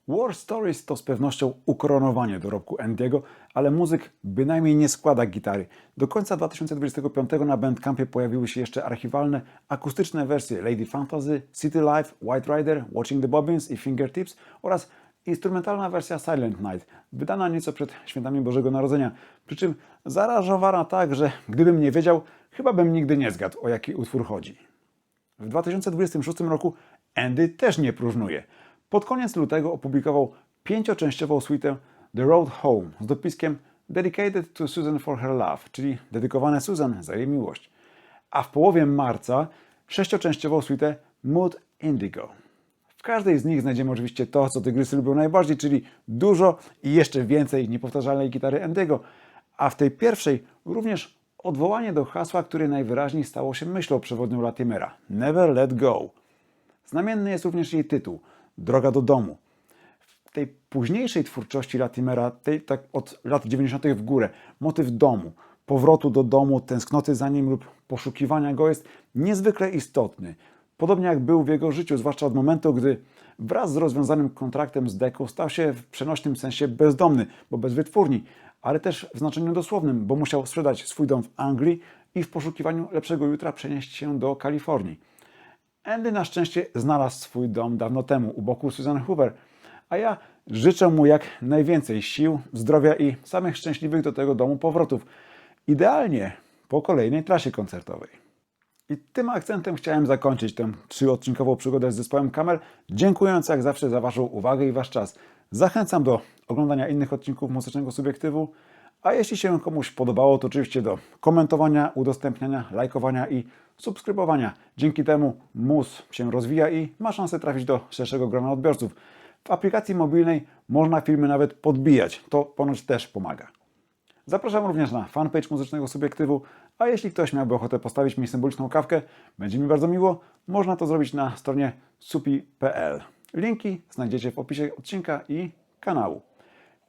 War Stories to z pewnością ukoronowanie dorobku Andy'ego, ale muzyk bynajmniej nie składa gitary. Do końca 2025 na Bandcampie pojawiły się jeszcze archiwalne, akustyczne wersje Lady Fantasy, City Life, White Rider, Watching the Bobbins i Fingertips oraz instrumentalna wersja Silent Night, wydana nieco przed świętami Bożego Narodzenia, przy czym zaaranżowana tak, że gdybym nie wiedział, chyba bym nigdy nie zgadł, o jaki utwór chodzi. W 2026 roku Andy też nie próżnuje. Pod koniec lutego opublikował 5-częściową suitę The Road Home z dopiskiem Dedicated to Susan for her love, czyli dedykowane Susan za jej miłość. A w połowie marca 6-częściową suitę Mood Indigo. W każdej z nich znajdziemy oczywiście to, co tygrysy lubią najbardziej, czyli dużo i jeszcze więcej niepowtarzalnej gitary Andy'ego, a w tej pierwszej również odwołanie do hasła, które najwyraźniej stało się myślą przewodnią Latimera – Never Let Go. Znamienny jest również jej tytuł – Droga do domu. W tej późniejszej twórczości Latimera, tej tak od lat 90. w górę, motyw domu, powrotu do domu, tęsknoty za nim lub poszukiwania go jest niezwykle istotny. Podobnie jak był w jego życiu, zwłaszcza od momentu, gdy wraz z rozwiązanym kontraktem z Decą stał się w przenośnym sensie bezdomny, bo bez wytwórni, ale też w znaczeniu dosłownym, bo musiał sprzedać swój dom w Anglii i w poszukiwaniu lepszego jutra przenieść się do Kalifornii. Andy na szczęście znalazł swój dom dawno temu u boku Susan Hoover, a ja życzę mu jak najwięcej sił, zdrowia i samych szczęśliwych do tego domu powrotów. Idealnie po kolejnej trasie koncertowej. I tym akcentem chciałem zakończyć tę 3-odcinkową przygodę z zespołem Camel, dziękując jak zawsze za Waszą uwagę i Wasz czas. Zachęcam do oglądania innych odcinków Muzycznego Subiektywu, a jeśli się komuś podobało, to oczywiście do komentowania, udostępniania, lajkowania i subskrybowania. Dzięki temu Muz się rozwija i ma szansę trafić do szerszego grona odbiorców. W aplikacji mobilnej można filmy nawet podbijać, to ponoć też pomaga. Zapraszam również na fanpage Muzycznego Subiektywu, a jeśli ktoś miałby ochotę postawić mi symboliczną kawkę, będzie mi bardzo miło, można to zrobić na stronie supi.pl. Linki znajdziecie w opisie odcinka i kanału.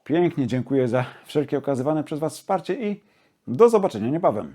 Pięknie dziękuję za wszelkie okazywane przez Was wsparcie i do zobaczenia niebawem.